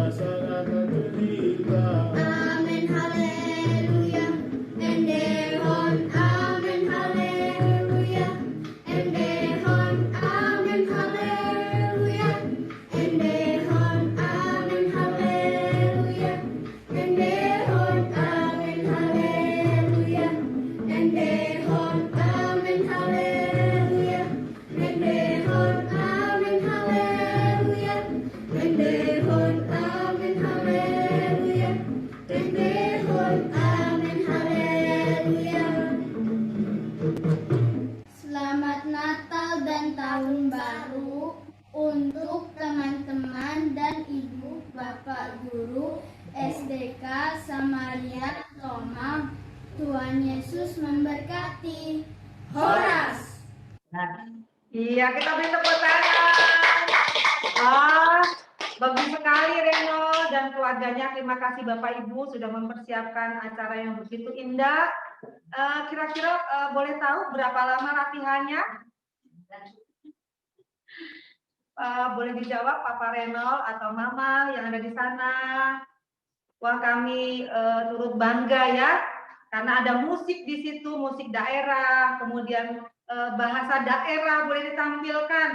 Amen, haleluya. Endehon, amen, haleluya. Endehon, amen, haleluya. Endehon, amen, haleluya. Endehon, amen, haleluya. Endehon, amen, haleluya. Endehon, amen, haleluya. Endehon, amen, haleluya. Endehon, amen, haleluya. Selamat Natal dan Tahun Baru untuk teman-teman dan ibu bapak guru SDK Samaria Roma. Tuhan Yesus memberkati. Horas. Iya, kita beri tepuk tangan. Wah, bagus sekali Reno dan keluarganya. Terima kasih Bapak Ibu sudah mempersiapkan acara yang begitu indah. Kira-kira boleh tahu berapa lama latihannya? Boleh dijawab Papa Renol atau Mama yang ada di sana. Wah, kami turut bangga ya, karena ada musik di situ, musik daerah, kemudian bahasa daerah boleh ditampilkan.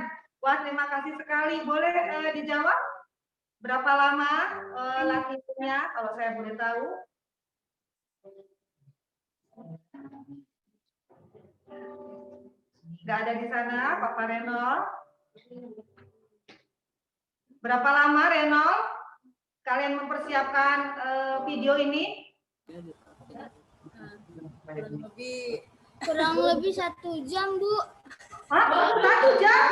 Wah, terima kasih sekali. Boleh dijawab berapa lama latihannya, kalau saya boleh tahu? Nggak ada di sana, Papa Renol. Berapa lama, Renol, kalian mempersiapkan video ini? Kurang lebih 1 jam, Bu. Hah? 1 jam?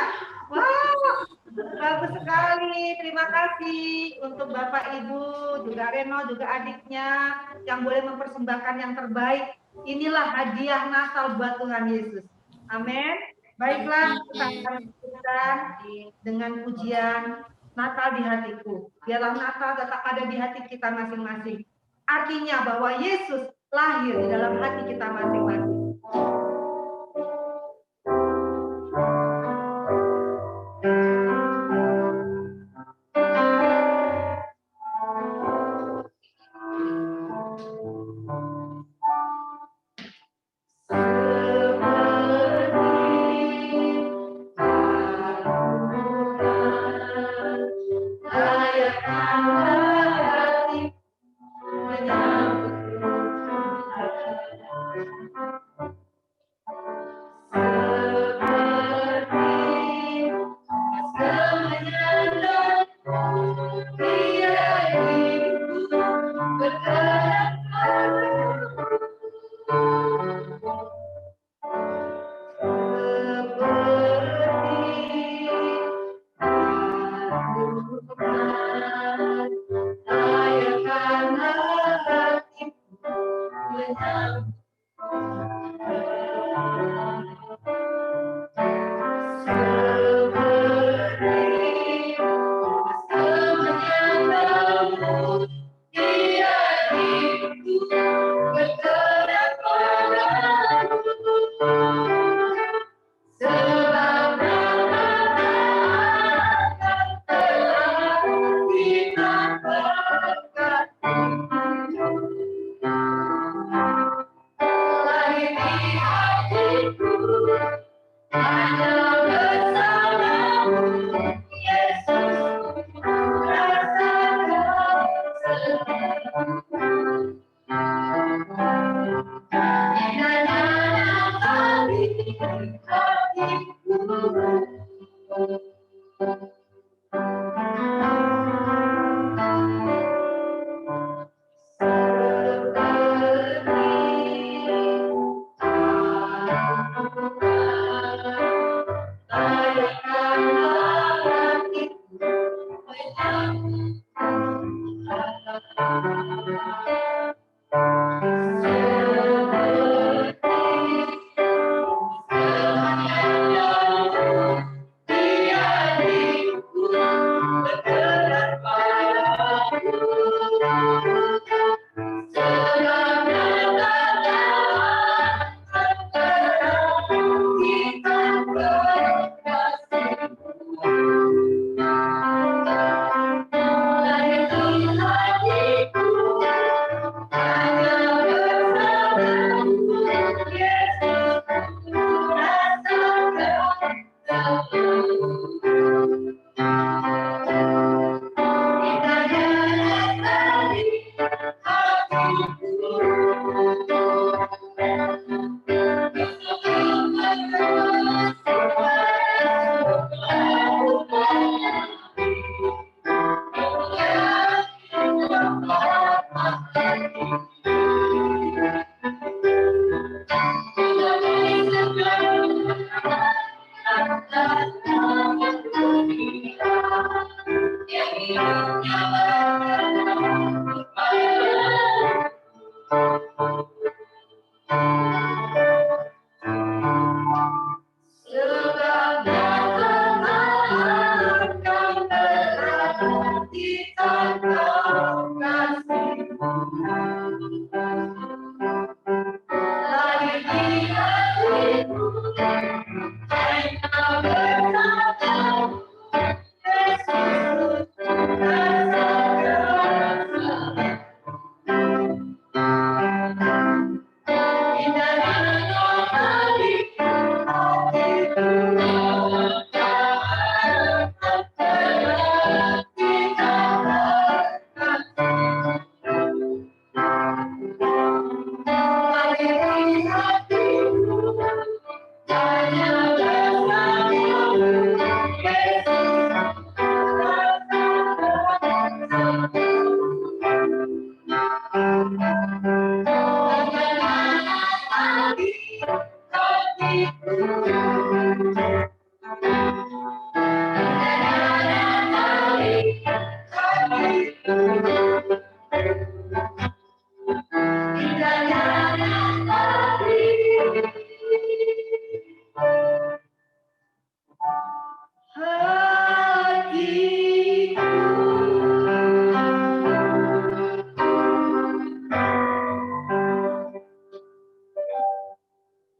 Wow, bagus sekali. Terima kasih untuk Bapak Ibu, juga Reno, juga adiknya yang boleh mempersembahkan yang terbaik. Inilah hadiah Natal buat Tuhan Yesus. Amin. Baiklah, kita akan lanjutkan dengan pujian Natal di hatiku. Biarlah Natal tetap ada di hati kita masing-masing. Artinya bahwa Yesus lahir di dalam hati kita masing-masing.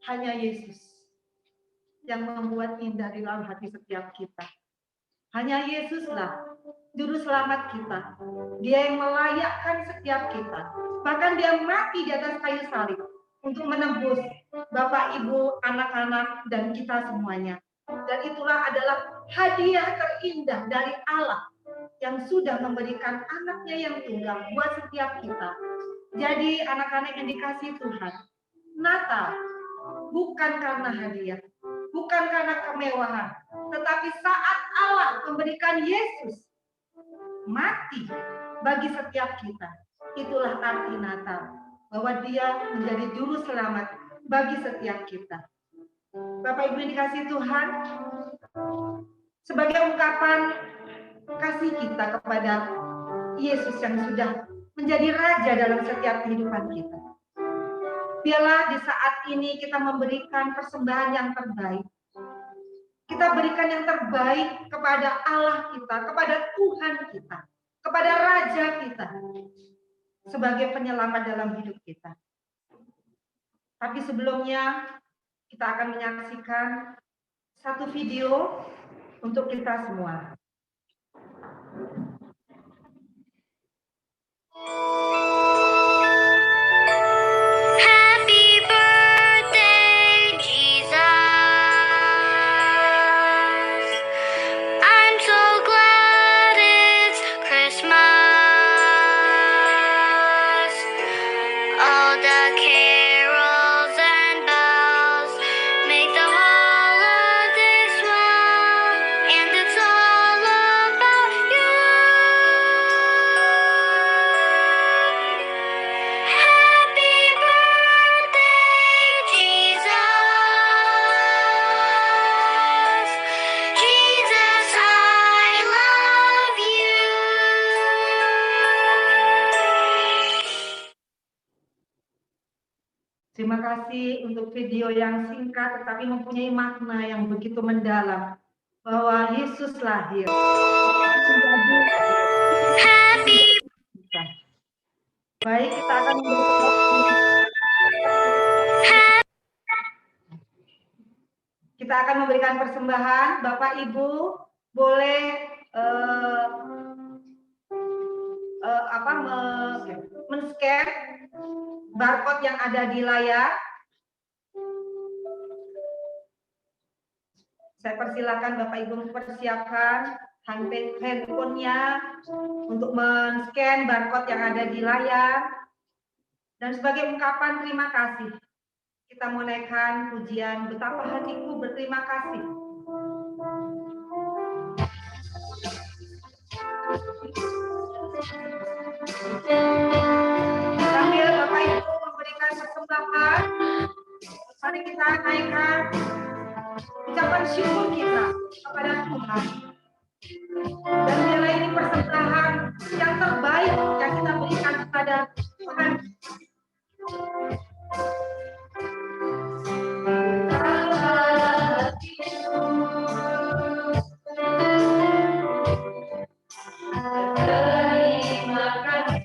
Hanya Yesus yang membuat indah di dalam hati setiap kita. Hanya Yesuslah juru selamat kita. Dia yang melayakkan setiap kita. Bahkan dia mati di atas kayu salib untuk menembus Bapak, Ibu, anak-anak, dan kita semuanya. Dan itulah adalah hadiah terindah dari Allah yang sudah memberikan anaknya yang tunggal buat setiap kita. Jadi anak-anak yang dikasihi Tuhan, Natal bukan karena hadiah, bukan karena kemewahan, tetapi saat Allah memberikan Yesus mati bagi setiap kita. Itulah arti Natal, bahwa dia menjadi juru selamat bagi setiap kita. Bapak Ibu yang dikasihi Tuhan, sebagai ungkapan kasih kita kepada Yesus yang sudah menjadi raja dalam setiap kehidupan kita, biarlah di saat ini kita memberikan persembahan yang terbaik. Kita berikan yang terbaik kepada Allah kita, kepada Tuhan kita, kepada Raja kita, sebagai penyelamat dalam hidup kita. Tapi sebelumnya, kita akan menyaksikan satu video untuk kita semua. Terima kasih untuk video yang singkat tetapi mempunyai makna yang begitu mendalam, bahwa Yesus lahir. Baik, kita akan memberikan persembahan. Bapak Ibu boleh men-scan barcode yang ada di layar. Saya persilakan Bapak Ibu mempersiapkan handphonenya untuk men-scan barcode yang ada di layar. Dan sebagai ungkapan terima kasih, kita mau naikkan pujian Betapa Hatiku Berterima Kasih. Sambil Bapak Ibu memberikan persembahan, mari kita naikkan ucapan syukur kita kepada Tuhan. Dan biarlah ini persembahan yang terbaik yang kita berikan kepada Tuhan. Terima kasih.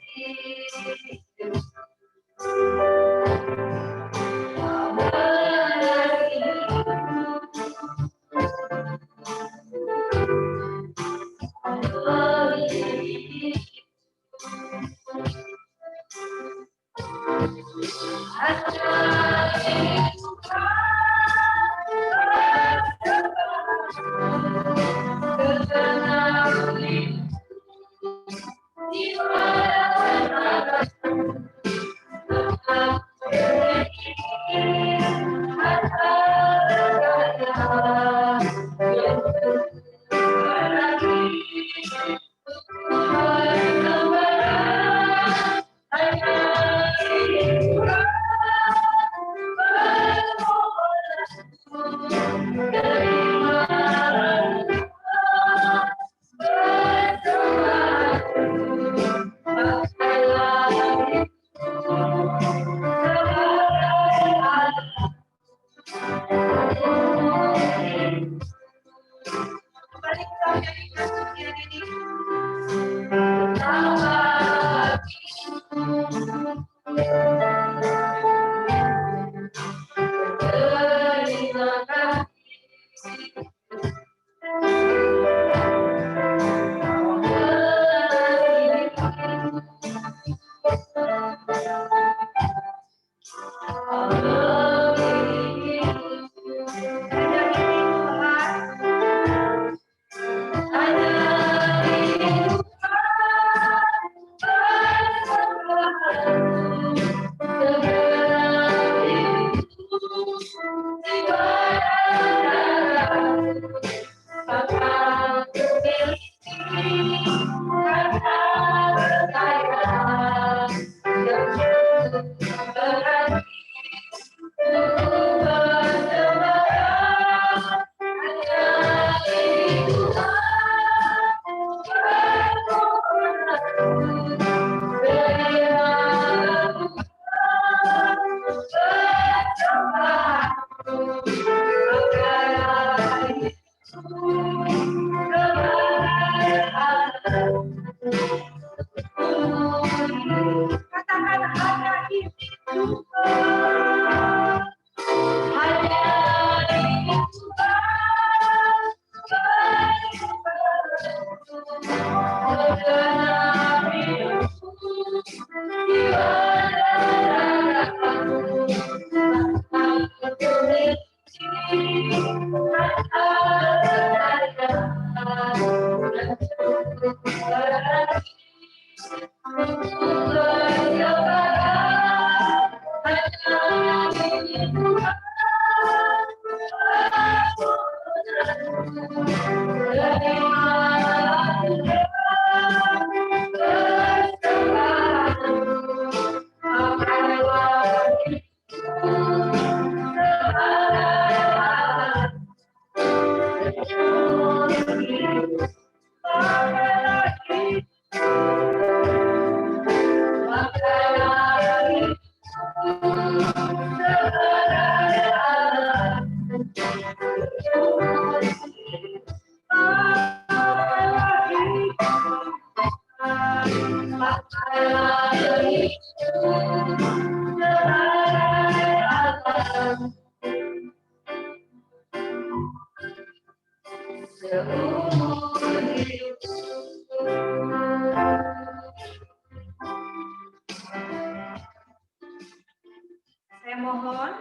Saya mohon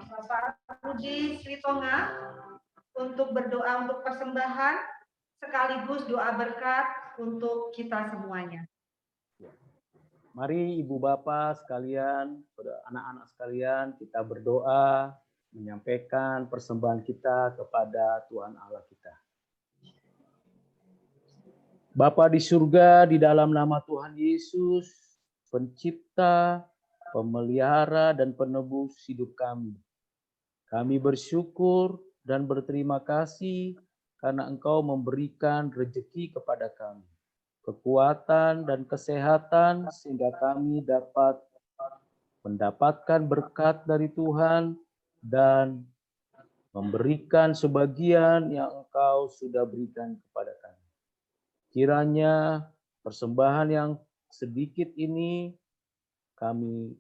Bapak Rudi Sritonga untuk berdoa untuk persembahan sekaligus doa berkat untuk kita semuanya. Mari Ibu Bapak sekalian, anak-anak sekalian, kita berdoa menyampaikan persembahan kita kepada Tuhan Allah kita. Bapa di surga, di dalam nama Tuhan Yesus, pencipta, pemelihara, dan penebus hidup kami. Kami bersyukur dan berterima kasih karena Engkau memberikan rezeki kepada kami, kekuatan dan kesehatan sehingga kami dapat mendapatkan berkat dari Tuhan dan memberikan sebagian yang Engkau sudah berikan kepada kami. Kiranya persembahan yang sedikit ini kami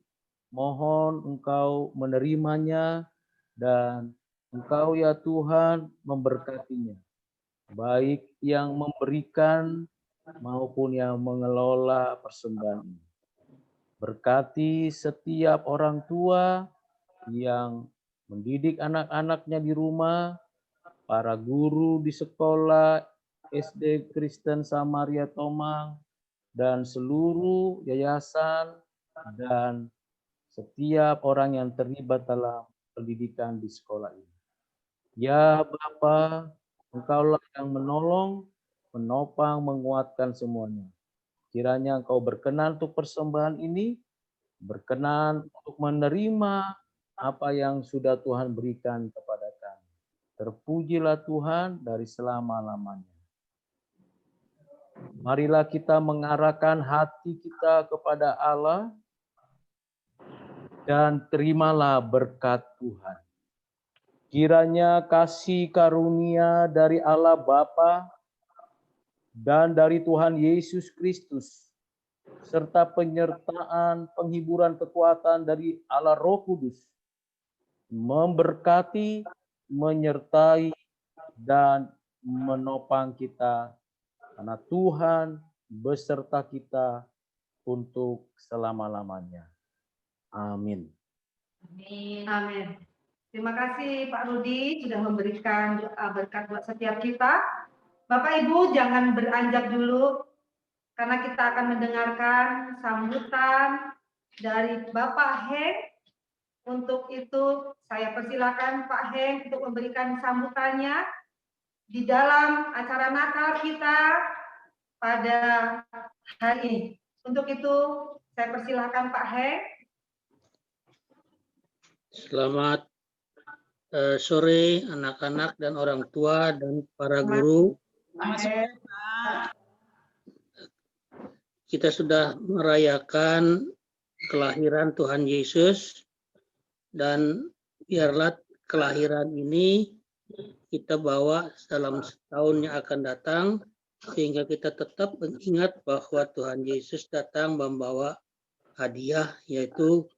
mohon Engkau menerimanya dan Engkau ya Tuhan memberkatinya. Baik yang memberikan maupun yang mengelola persembahan ini. Berkati setiap orang tua yang mendidik anak-anaknya di rumah, para guru di sekolah SD Kristen Samaria Tomang, dan seluruh yayasan dan setiap orang yang terlibat dalam pendidikan di sekolah ini. Ya Bapa, Engkaulah yang menolong, menopang, menguatkan semuanya. Kiranya Engkau berkenan untuk persembahan ini, berkenan untuk menerima apa yang sudah Tuhan berikan kepada kami. Terpujilah Tuhan dari selama-lamanya. Marilah kita mengarahkan hati kita kepada Allah dan terimalah berkat Tuhan. Kiranya kasih karunia dari Allah Bapa dan dari Tuhan Yesus Kristus, serta penyertaan, penghiburan, kekuatan dari Allah Roh Kudus, memberkati, menyertai, dan menopang kita, karena Tuhan beserta kita untuk selama-lamanya. Amin. Amin. Terima kasih Pak Rudi sudah memberikan doa berkat buat setiap kita. Bapak Ibu jangan beranjak dulu karena kita akan mendengarkan sambutan dari Bapak Heng. Untuk itu saya persilakan Pak Heng untuk memberikan sambutannya di dalam acara Natal kita pada hari ini. Untuk itu saya persilakan Pak Heng. Selamat sore anak-anak dan orang tua dan para guru. Kita sudah merayakan kelahiran Tuhan Yesus dan biarlah kelahiran ini kita bawa dalam setahun yang akan datang sehingga kita tetap mengingat bahwa Tuhan Yesus datang membawa hadiah yaitu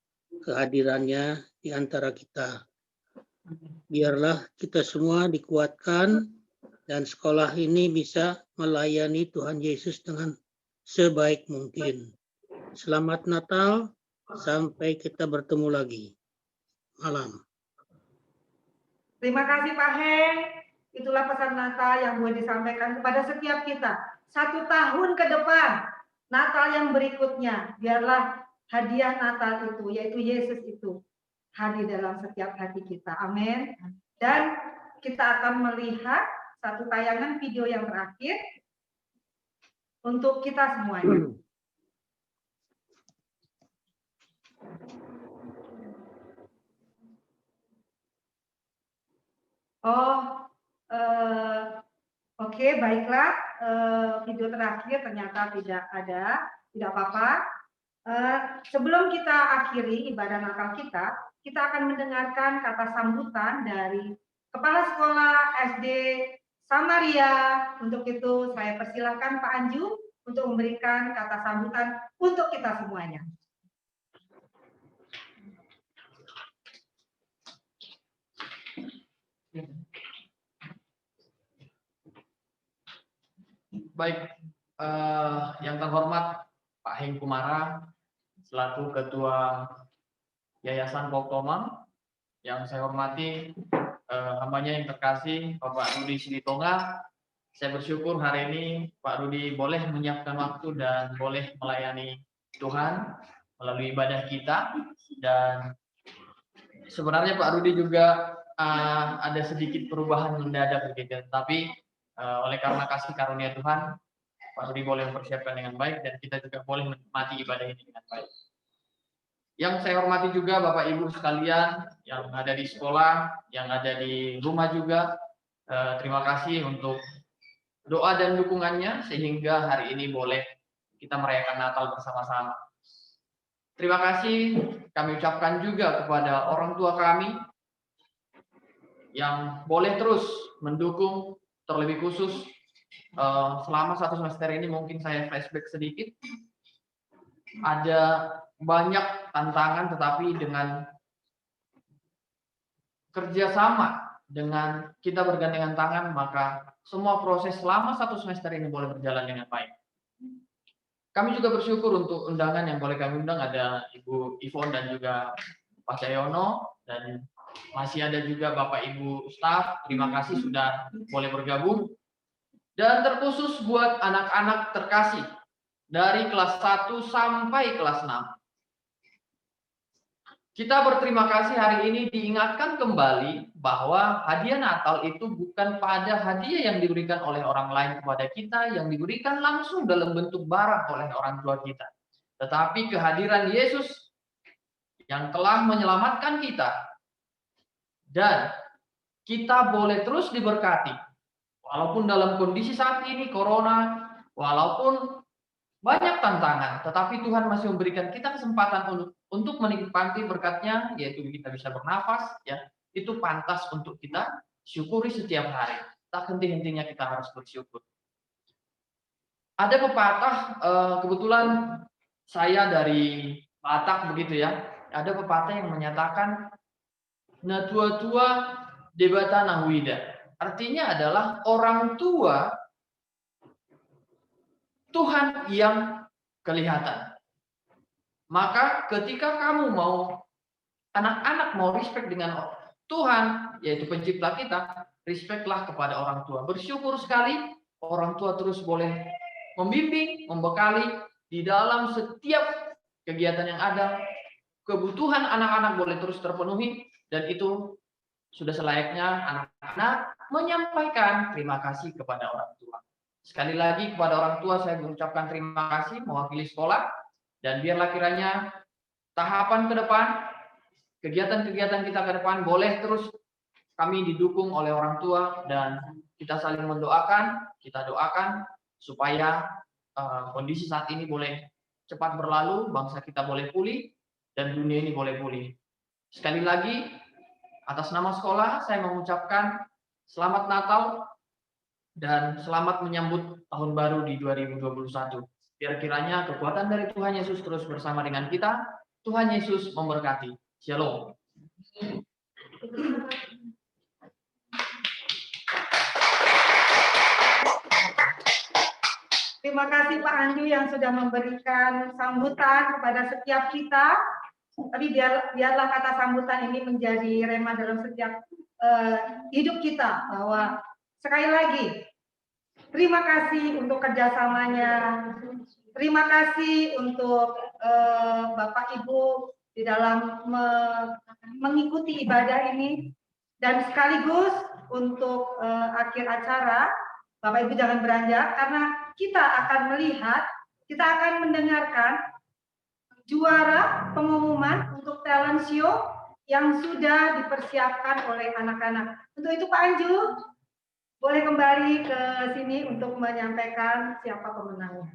kehadirannya di antara kita. Biarlah kita semua dikuatkan dan sekolah ini bisa melayani Tuhan Yesus dengan sebaik mungkin. Selamat Natal, sampai kita bertemu lagi. Malam. Terima kasih Pak Heng. Itulah pesan Natal yang boleh disampaikan kepada setiap kita. 1 tahun ke depan Natal yang berikutnya, biarlah hadiah Natal itu, yaitu Yesus itu, hadir dalam setiap hati kita. Amin. Dan kita akan melihat satu tayangan video yang terakhir untuk kita semuanya. Oke, baiklah. Video terakhir ternyata tidak ada, tidak apa-apa. Sebelum kita akhiri ibadah Natal kita akan mendengarkan kata sambutan dari Kepala Sekolah SD Samaria. Untuk itu saya persilahkan Pak Anju untuk memberikan kata sambutan untuk kita semuanya. Baik, yang terhormat Pak Heng Kumara selaku Ketua Yayasan Poktomang, yang saya hormati hambanya yang terkasih Bapak Rudi Silitonga. Saya bersyukur hari ini Pak Rudi boleh menyiapkan waktu dan boleh melayani Tuhan melalui ibadah kita. Dan sebenarnya Pak Rudi juga ada sedikit perubahan mendadak begitu, tapi oleh karena kasih karunia Tuhan, Pak Rudi boleh mempersiapkan dengan baik dan kita juga boleh menikmati ibadah ini dengan baik. Yang saya hormati juga Bapak Ibu sekalian yang ada di sekolah, yang ada di rumah juga, terima kasih untuk doa dan dukungannya sehingga hari ini boleh kita merayakan Natal bersama-sama. Terima kasih kami ucapkan juga kepada orang tua kami yang boleh terus mendukung, terlebih khusus selama 1 semester ini. Mungkin saya flashback sedikit, ada banyak tantangan, tetapi dengan kerjasama, dengan kita bergandengan tangan, maka semua proses selama 1 semester ini boleh berjalan dengan baik. Kami juga bersyukur untuk undangan yang boleh kami undang, ada Ibu Ivon dan juga Pak Cahyono, dan masih ada juga Bapak Ibu staf. Terima kasih sudah boleh bergabung. Dan terkhusus buat anak-anak terkasih dari kelas 1 sampai kelas 6. Kita berterima kasih hari ini diingatkan kembali bahwa hadiah Natal itu bukan pada hadiah yang diberikan oleh orang lain kepada kita, yang diberikan langsung dalam bentuk barang oleh orang tua kita. Tetapi kehadiran Yesus yang telah menyelamatkan kita. Dan kita boleh terus diberkati. Walaupun dalam kondisi saat ini corona, walaupun banyak tantangan, tetapi Tuhan masih memberikan kita kesempatan untuk menikmati berkat-Nya, yaitu kita bisa bernafas, ya. Itu pantas untuk kita syukuri setiap hari. Tak henti-hentinya kita harus bersyukur. Ada pepatah, kebetulan saya dari Batak begitu ya. Ada pepatah yang menyatakan na tua-tua debata nahwida. Artinya adalah orang tua Tuhan yang kelihatan. Maka ketika kamu mau, anak-anak mau respect dengan Tuhan, yaitu pencipta kita, respectlah kepada orang tua. Bersyukur sekali orang tua terus boleh membimbing, membekali di dalam setiap kegiatan yang ada. Kebutuhan anak-anak boleh terus terpenuhi, dan itu sudah selayaknya anak-anak menyampaikan terima kasih kepada orang tua. Sekali lagi kepada orang tua saya mengucapkan terima kasih mewakili sekolah, dan biarlah kiranya tahapan ke depan, kegiatan-kegiatan kita ke depan boleh terus kami didukung oleh orang tua, dan kita saling mendoakan, kita doakan supaya kondisi saat ini boleh cepat berlalu, bangsa kita boleh pulih, dan dunia ini boleh pulih. Sekali lagi, atas nama sekolah, saya mengucapkan selamat Natal dan selamat menyambut tahun baru di 2021. Biar kiranya kekuatan dari Tuhan Yesus terus bersama dengan kita. Tuhan Yesus memberkati. Shalom. Terima kasih Pak Anju yang sudah memberikan sambutan kepada setiap kita. Tapi biarlah kata sambutan ini menjadi rema dalam setiap hidup kita, bahwa sekali lagi terima kasih untuk kerjasamanya Terima kasih untuk Bapak Ibu di dalam mengikuti ibadah ini, dan sekaligus untuk akhir acara, Bapak Ibu jangan beranjak karena kita akan melihat, kita akan mendengarkan juara pengumuman untuk talent show yang sudah dipersiapkan oleh anak-anak. Untuk itu Pak Anju, boleh kembali ke sini untuk menyampaikan siapa pemenangnya.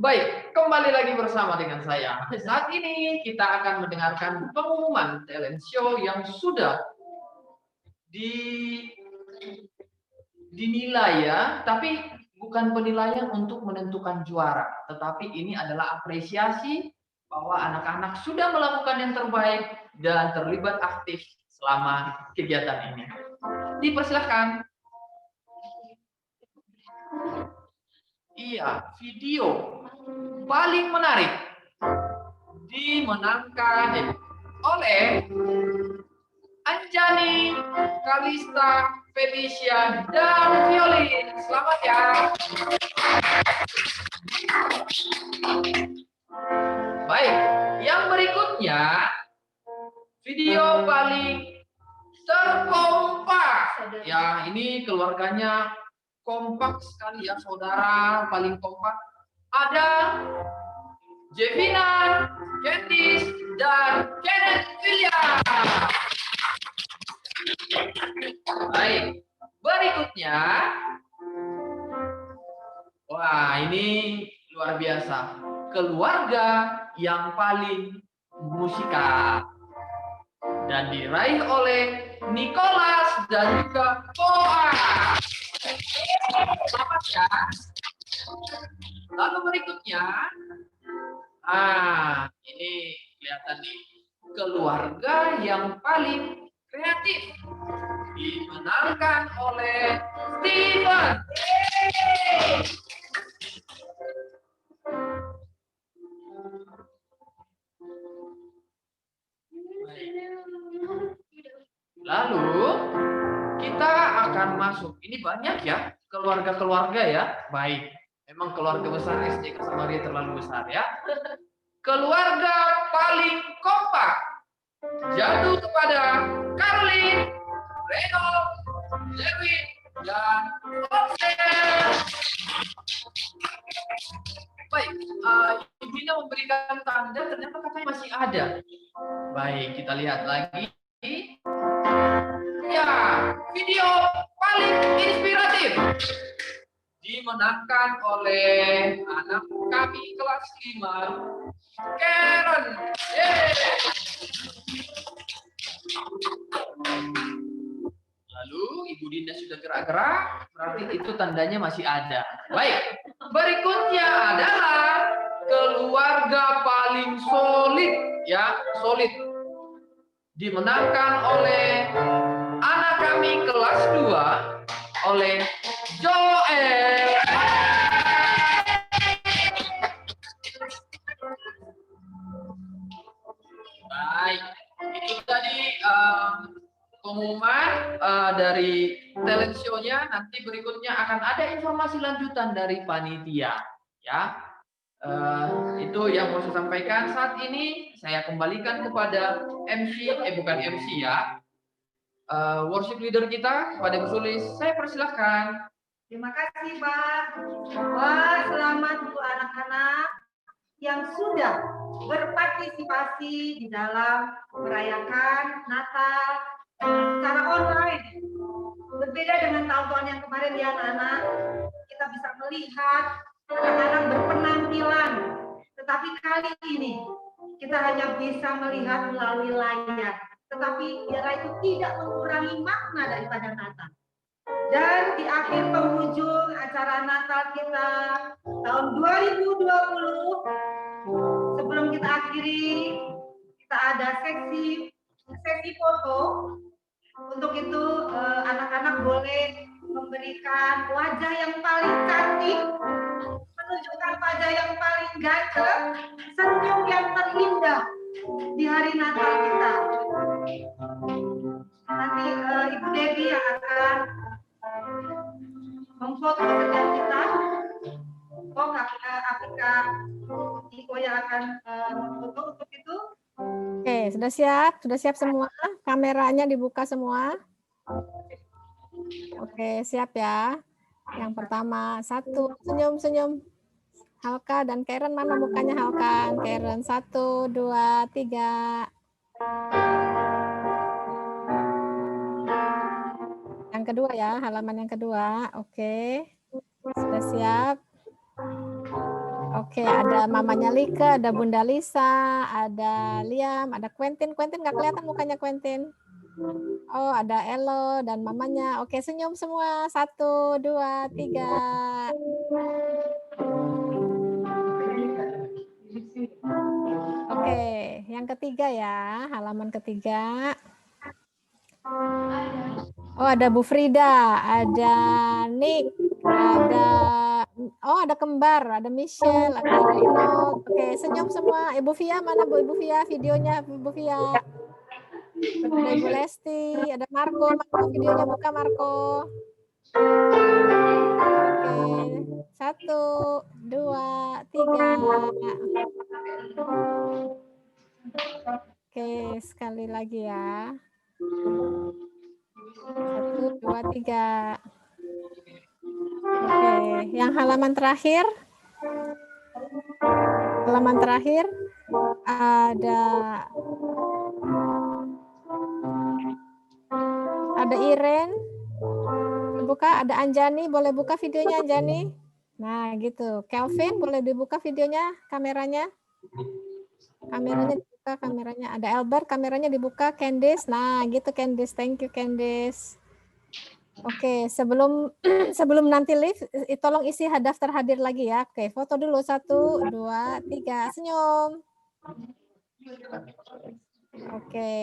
Baik, kembali lagi bersama dengan saya. Saat ini kita akan mendengarkan pengumuman talent show yang sudah dinilai ya, tapi bukan penilaian untuk menentukan juara, tetapi ini adalah apresiasi bahwa anak-anak sudah melakukan yang terbaik dan terlibat aktif selama kegiatan ini. Dipersilahkan. Iya, video paling menarik dimenangkan oleh Anjani, Kalista, Felicia, dan Violin. Selamat ya. Baik, yang berikutnya video paling terkompak. Ya, ini keluarganya kompak sekali ya, saudara, paling kompak. Ada Jevina, Candice, dan Kenneth William. Baik, berikutnya, wah ini luar biasa, keluarga yang paling musikal dan diraih oleh Nicholas dan juga Boaz. Selamat ya. Lalu berikutnya, ini kelihatan nih, keluarga yang paling kreatif dimenangkan oleh Steven. Lalu kita akan masuk. Ini banyak ya keluarga-keluarga ya. Baik. Memang keluarga besar SD Kesamaria terlalu besar ya. Keluarga paling kompak jatuh kepada Caroline, Reno, Lewin, dan Oxel. Baik, Ibina memberikan tanda ternyata kakaknya masih ada. Baik, kita lihat lagi. Ya, video paling inspiratif dimenangkan oleh anak kami kelas 5, Karen. Lalu Ibu Dinda sudah gerak-gerak, berarti itu tandanya masih ada. Baik, berikutnya adalah keluarga paling solid ya, solid. Dimenangkan oleh anak kami kelas 2 oleh Joel. Baik, itu tadi pengumuman dari talent show-nya. Nanti berikutnya akan ada informasi lanjutan dari panitia ya. Itu yang mau saya sampaikan saat ini. Saya kembalikan kepada MC, bukan MC ya, worship leader kita, kepada Bu Sulis. Saya persilahkan. Terima kasih Pak. Wah, selamat untuk anak-anak yang sudah berpartisipasi di dalam merayakan Natal secara online. Berbeda dengan tahun-tahun yang kemarin ya anak-anak, kita bisa melihat anak-anak berpenampilan, tetapi kali ini kita hanya bisa melihat melalui layar, tetapi biarlah itu tidak mengurangi makna daripada Natal. Dan di akhir penghujung acara Natal kita tahun 2020, sebelum kita akhiri, kita ada sesi foto. Untuk itu anak-anak boleh memberikan wajah yang paling cantik, menunjukkan wajah yang paling ganteng, senyum yang terindah di hari Natal kita. Nanti Ibu Devi yang akan memfoto setiap kita. Oh, Apika Iko yang akan foto untuk itu. Oke, sudah siap? Sudah siap semua? Kameranya dibuka semua? Oke, siap ya. Yang pertama, 1, senyum-senyum. Halka dan Karen, mana mukanya Halka? Karen, 1, 2, 3. Yang kedua ya, halaman yang kedua. Oke, sudah siap? Oke, ada mamanya Lika, ada Bunda Lisa, ada Liam, ada Quentin. Quentin nggak kelihatan mukanya Quentin. Oh, ada Elo dan mamanya. Oke, senyum semua. 1, 2, 3. Oke, yang ketiga ya, halaman ketiga. Oh, ada Bu Frida, ada Nick, ada kembar, ada Michelle, ada Reynold. Oke, senyum semua. Ibu Via, mana Bu Ibu Via? Videonya Ibu Via. Ada Ibu Lesti, ada Marco, videonya buka Marco. Oke, 1, 2, 3. Oke, sekali lagi ya. 1, 2, 3. Oke, yang halaman terakhir. Halaman terakhir ada Iren. Buka, ada Anjani, boleh buka videonya Anjani. Nah, gitu. Kelvin, boleh dibuka videonya, kameranya. Kameranya dibuka, kameranya. Ada Albert, kameranya dibuka. Candice, nah gitu Candice. Thank you Candice. Oke, sebelum nanti live, tolong isi daftar hadir lagi ya. Oke, foto dulu. 1, 2, 3. Senyum. Oke.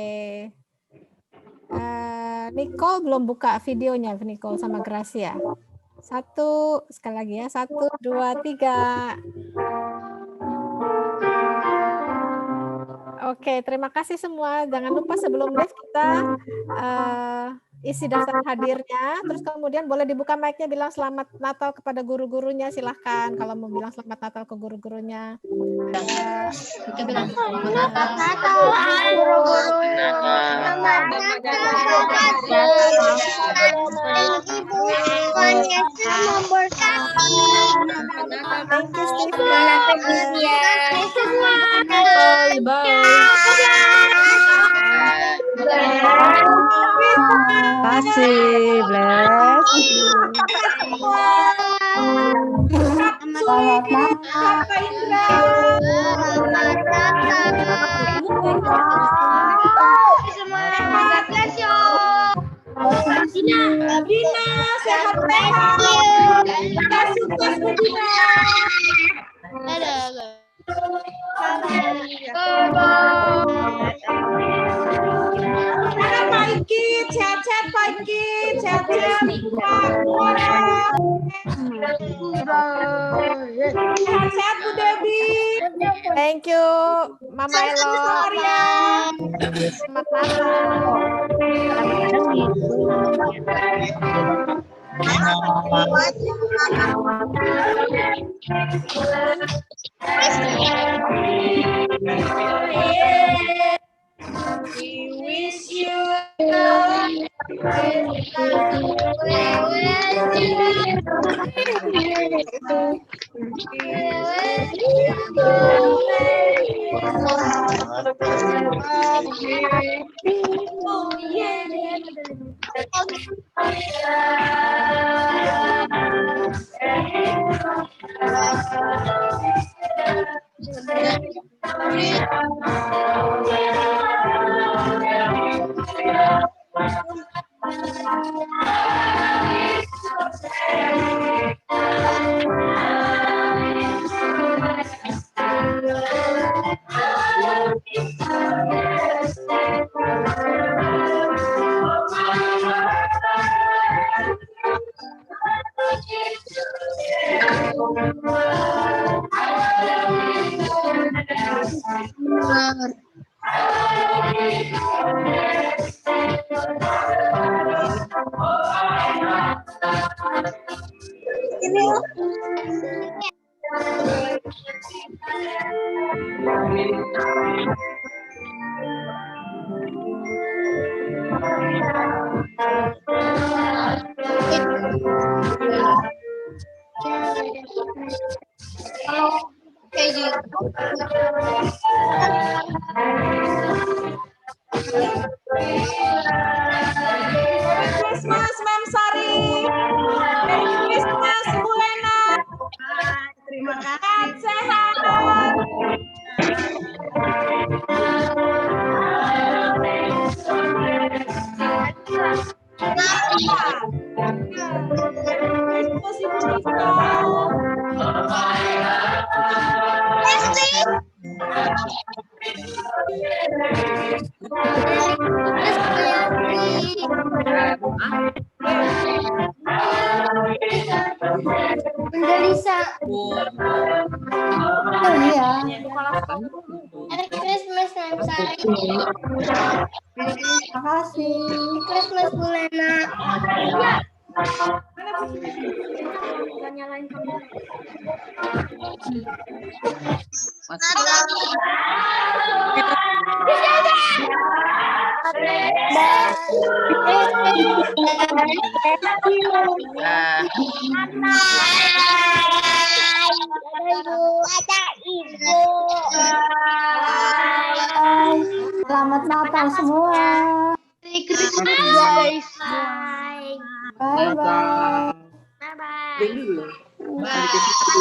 Nicole belum buka videonya, Nicole sama Gracia. 1, sekali lagi ya. 1, 2, 3. Oke, terima kasih semua. Jangan lupa sebelum live kita isi daftar hadirnya. Terus kemudian boleh dibuka mic-nya, bilang selamat Natal kepada guru-gurunya. Silahkan kalau mau bilang selamat Natal ke guru-gurunya. Kita bilang Selamat Natal guru-gurunya. Selamat Natal. Ibu Tuhan Yesus memberkati. Thank you Steve. Kasih, bless you. Selamat Natal, Kak Indra. Selamat Natal. Semangat, bless you. Dina, sehat-sehat. Kita sukses, Dina. Mana Pak Iki, sehat-sehat Pak Iki, sehat-sehat Pak Muara. Sehat-sehat Bu Dewi. Thank you Mama Elo. Selamat We wish you a Merry Christmas, Mem Sari. Merry Christmas, Bu Lena. Terima kasih. Sehat. Lisa. Oh iya. Merry Christmas, Mem Sari. Terima kasih. Merry Christmas, Bu Lena. Nyalain kamera. Selamat Natal semua. Merry Christmas, guys. Bye bye.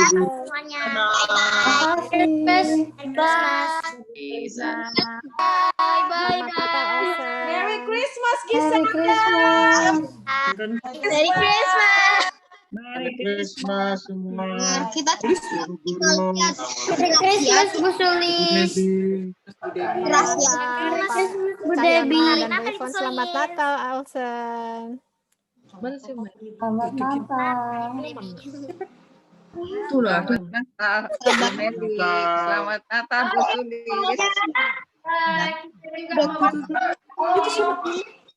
Semuanya. Christmas. Bye. Merry Christmas, Merry Christmas. Merry Christmas. Merry Christmas semua. Kita Merry Christmas, Bu Sulis. Merry Christmas, Bu Debbie. Selamat Natal, Alsen. Selamat Natal. Itulah. Selamat Natal, Bu Sulis.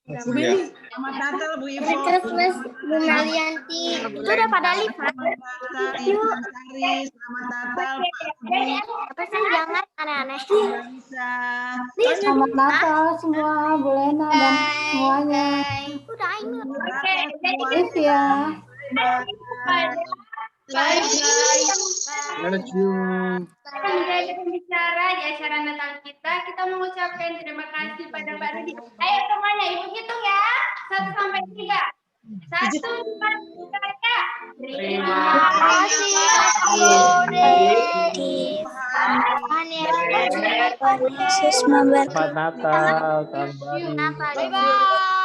Selamat Natal Bu Ibu. Merry Christmas, Bu Malianti. Itu udah pada lipat. Selamat Natal. Tapi sih jangan aneh-aneh. Selamat Natal semua, Bu Lena dan semuanya. Udah ini. Liv ya. Thank you. Menjadi pembicara di acara Natal kita mengucapkan terima kasih pada Pak Rudi. Ayo semuanya, Ibu hitung ya. 1 sampai 3. 1, 2, 3. Terima kasih. Selamat Natal, tahun baru.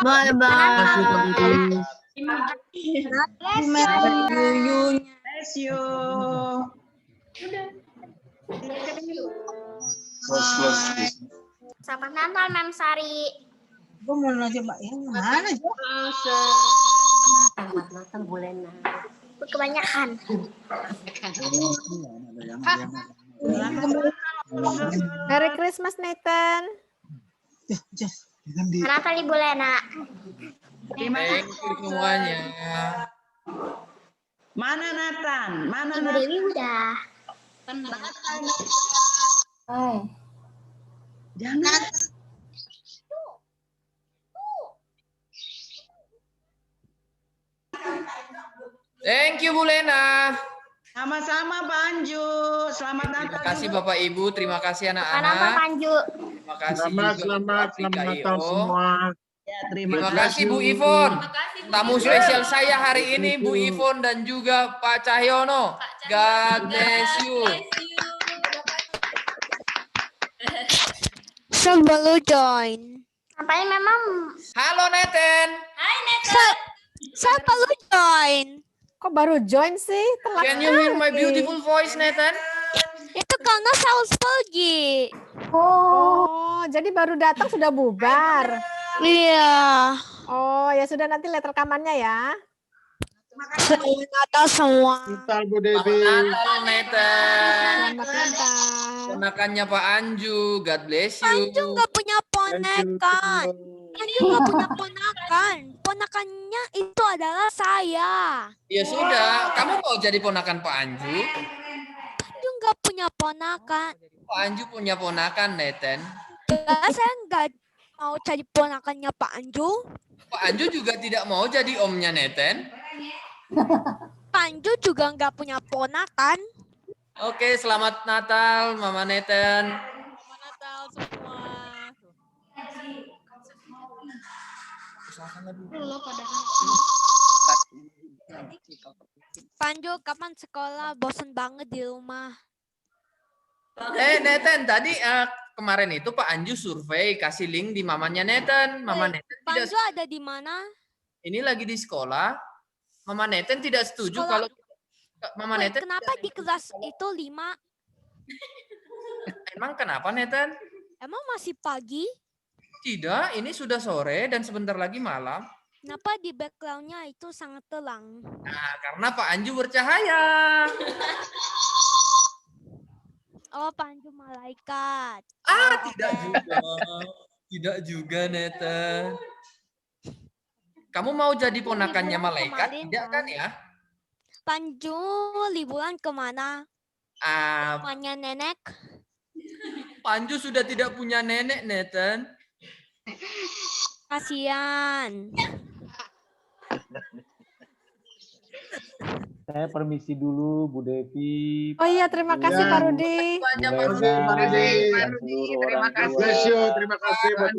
Bye bye. Bless you. Selamat Natal, Mem Sari. Gue mau nanya Mbak yang mana? Selamat Natal, Bu Lena. Kebanyakan. Merry Christmas, Nathan. Selamat Natal, Ibu Lena. Terima kasih semuanya. Mana Nathan? Mana Ibu Nathan? Dewi udah. Hai. Jangan. Thank you Bu Lena. Sama-sama Pak Anju. Selamat Natal. Terima kasih Bapak Ibu, terima kasih Selamat Natal, anak-anak. Panju. Terima kasih Selamat juga Afrika Natal IO. semua. Ya, Terima kasih Bu Ivon. Tamu spesial saya hari ini Bu Ivon dan juga Pak Cahyono. God bless you. Sebelum join. Nampaknya memang. Halo Nathan. Hai Nathan. Siapa lu join? Kok baru join sih? Telat Can you hear my sekali. beautiful voice Nathan? Itu karena Saus pergi. Oh, jadi baru datang sudah bubar. Iya. Oh, ya sudah nanti lihat rekamannya ya. Selamat Natal semua. Natal Bu Devi. Natal Nathan. Selamat Natal. Ponakannya Pak Anju. God bless you. Anju nggak punya ponakan. Anju nggak punya ponakan. Ponakannya itu adalah saya. Ya sudah, kamu mau jadi ponakan Pak Anju? Anju nggak nggak punya ponakan. Pak Anju punya ponakan, Nathan. Ya, saya nggak mau jadi ponakannya Pak Anju. Pak Anju juga tidak mau jadi omnya Nathan. Pak Anju juga nggak punya ponakan. Oke, selamat Natal, Mama Nathan. Selamat Natal semua. Pak Anju, kapan sekolah? Bosan banget di rumah. Nathan, tadi kemarin itu Pak Anju survei, kasih link di mamanya Nathan. Mama Nathan Pak tidak. Anju ada di mana? Ini lagi di sekolah. Mama Nathan tidak setuju Sekolah. kalau Mama Nathan. Kenapa di kelas itu 5? Emang kenapa Nathan? Emang masih pagi? Tidak, ini sudah sore dan sebentar lagi malam. Kenapa di background-nya itu sangat terang? Nah, karena Pak Anju bercahaya. Oh, Pak Anju malaikat. Tidak juga. Tidak juga, Nathan. Kamu mau jadi ponakannya malaikat? Kemarin, Tidak kan ya? Pak Anju liburan kemana? Rumahnya nenek? Pak Anju sudah tidak punya nenek, Nathan. Kasian. Saya permisi dulu Bu Devi. Oh iya, terima kasih Pak Rudi. Terima kasih, Pak Rudi. Terima kasih. Terima kasih.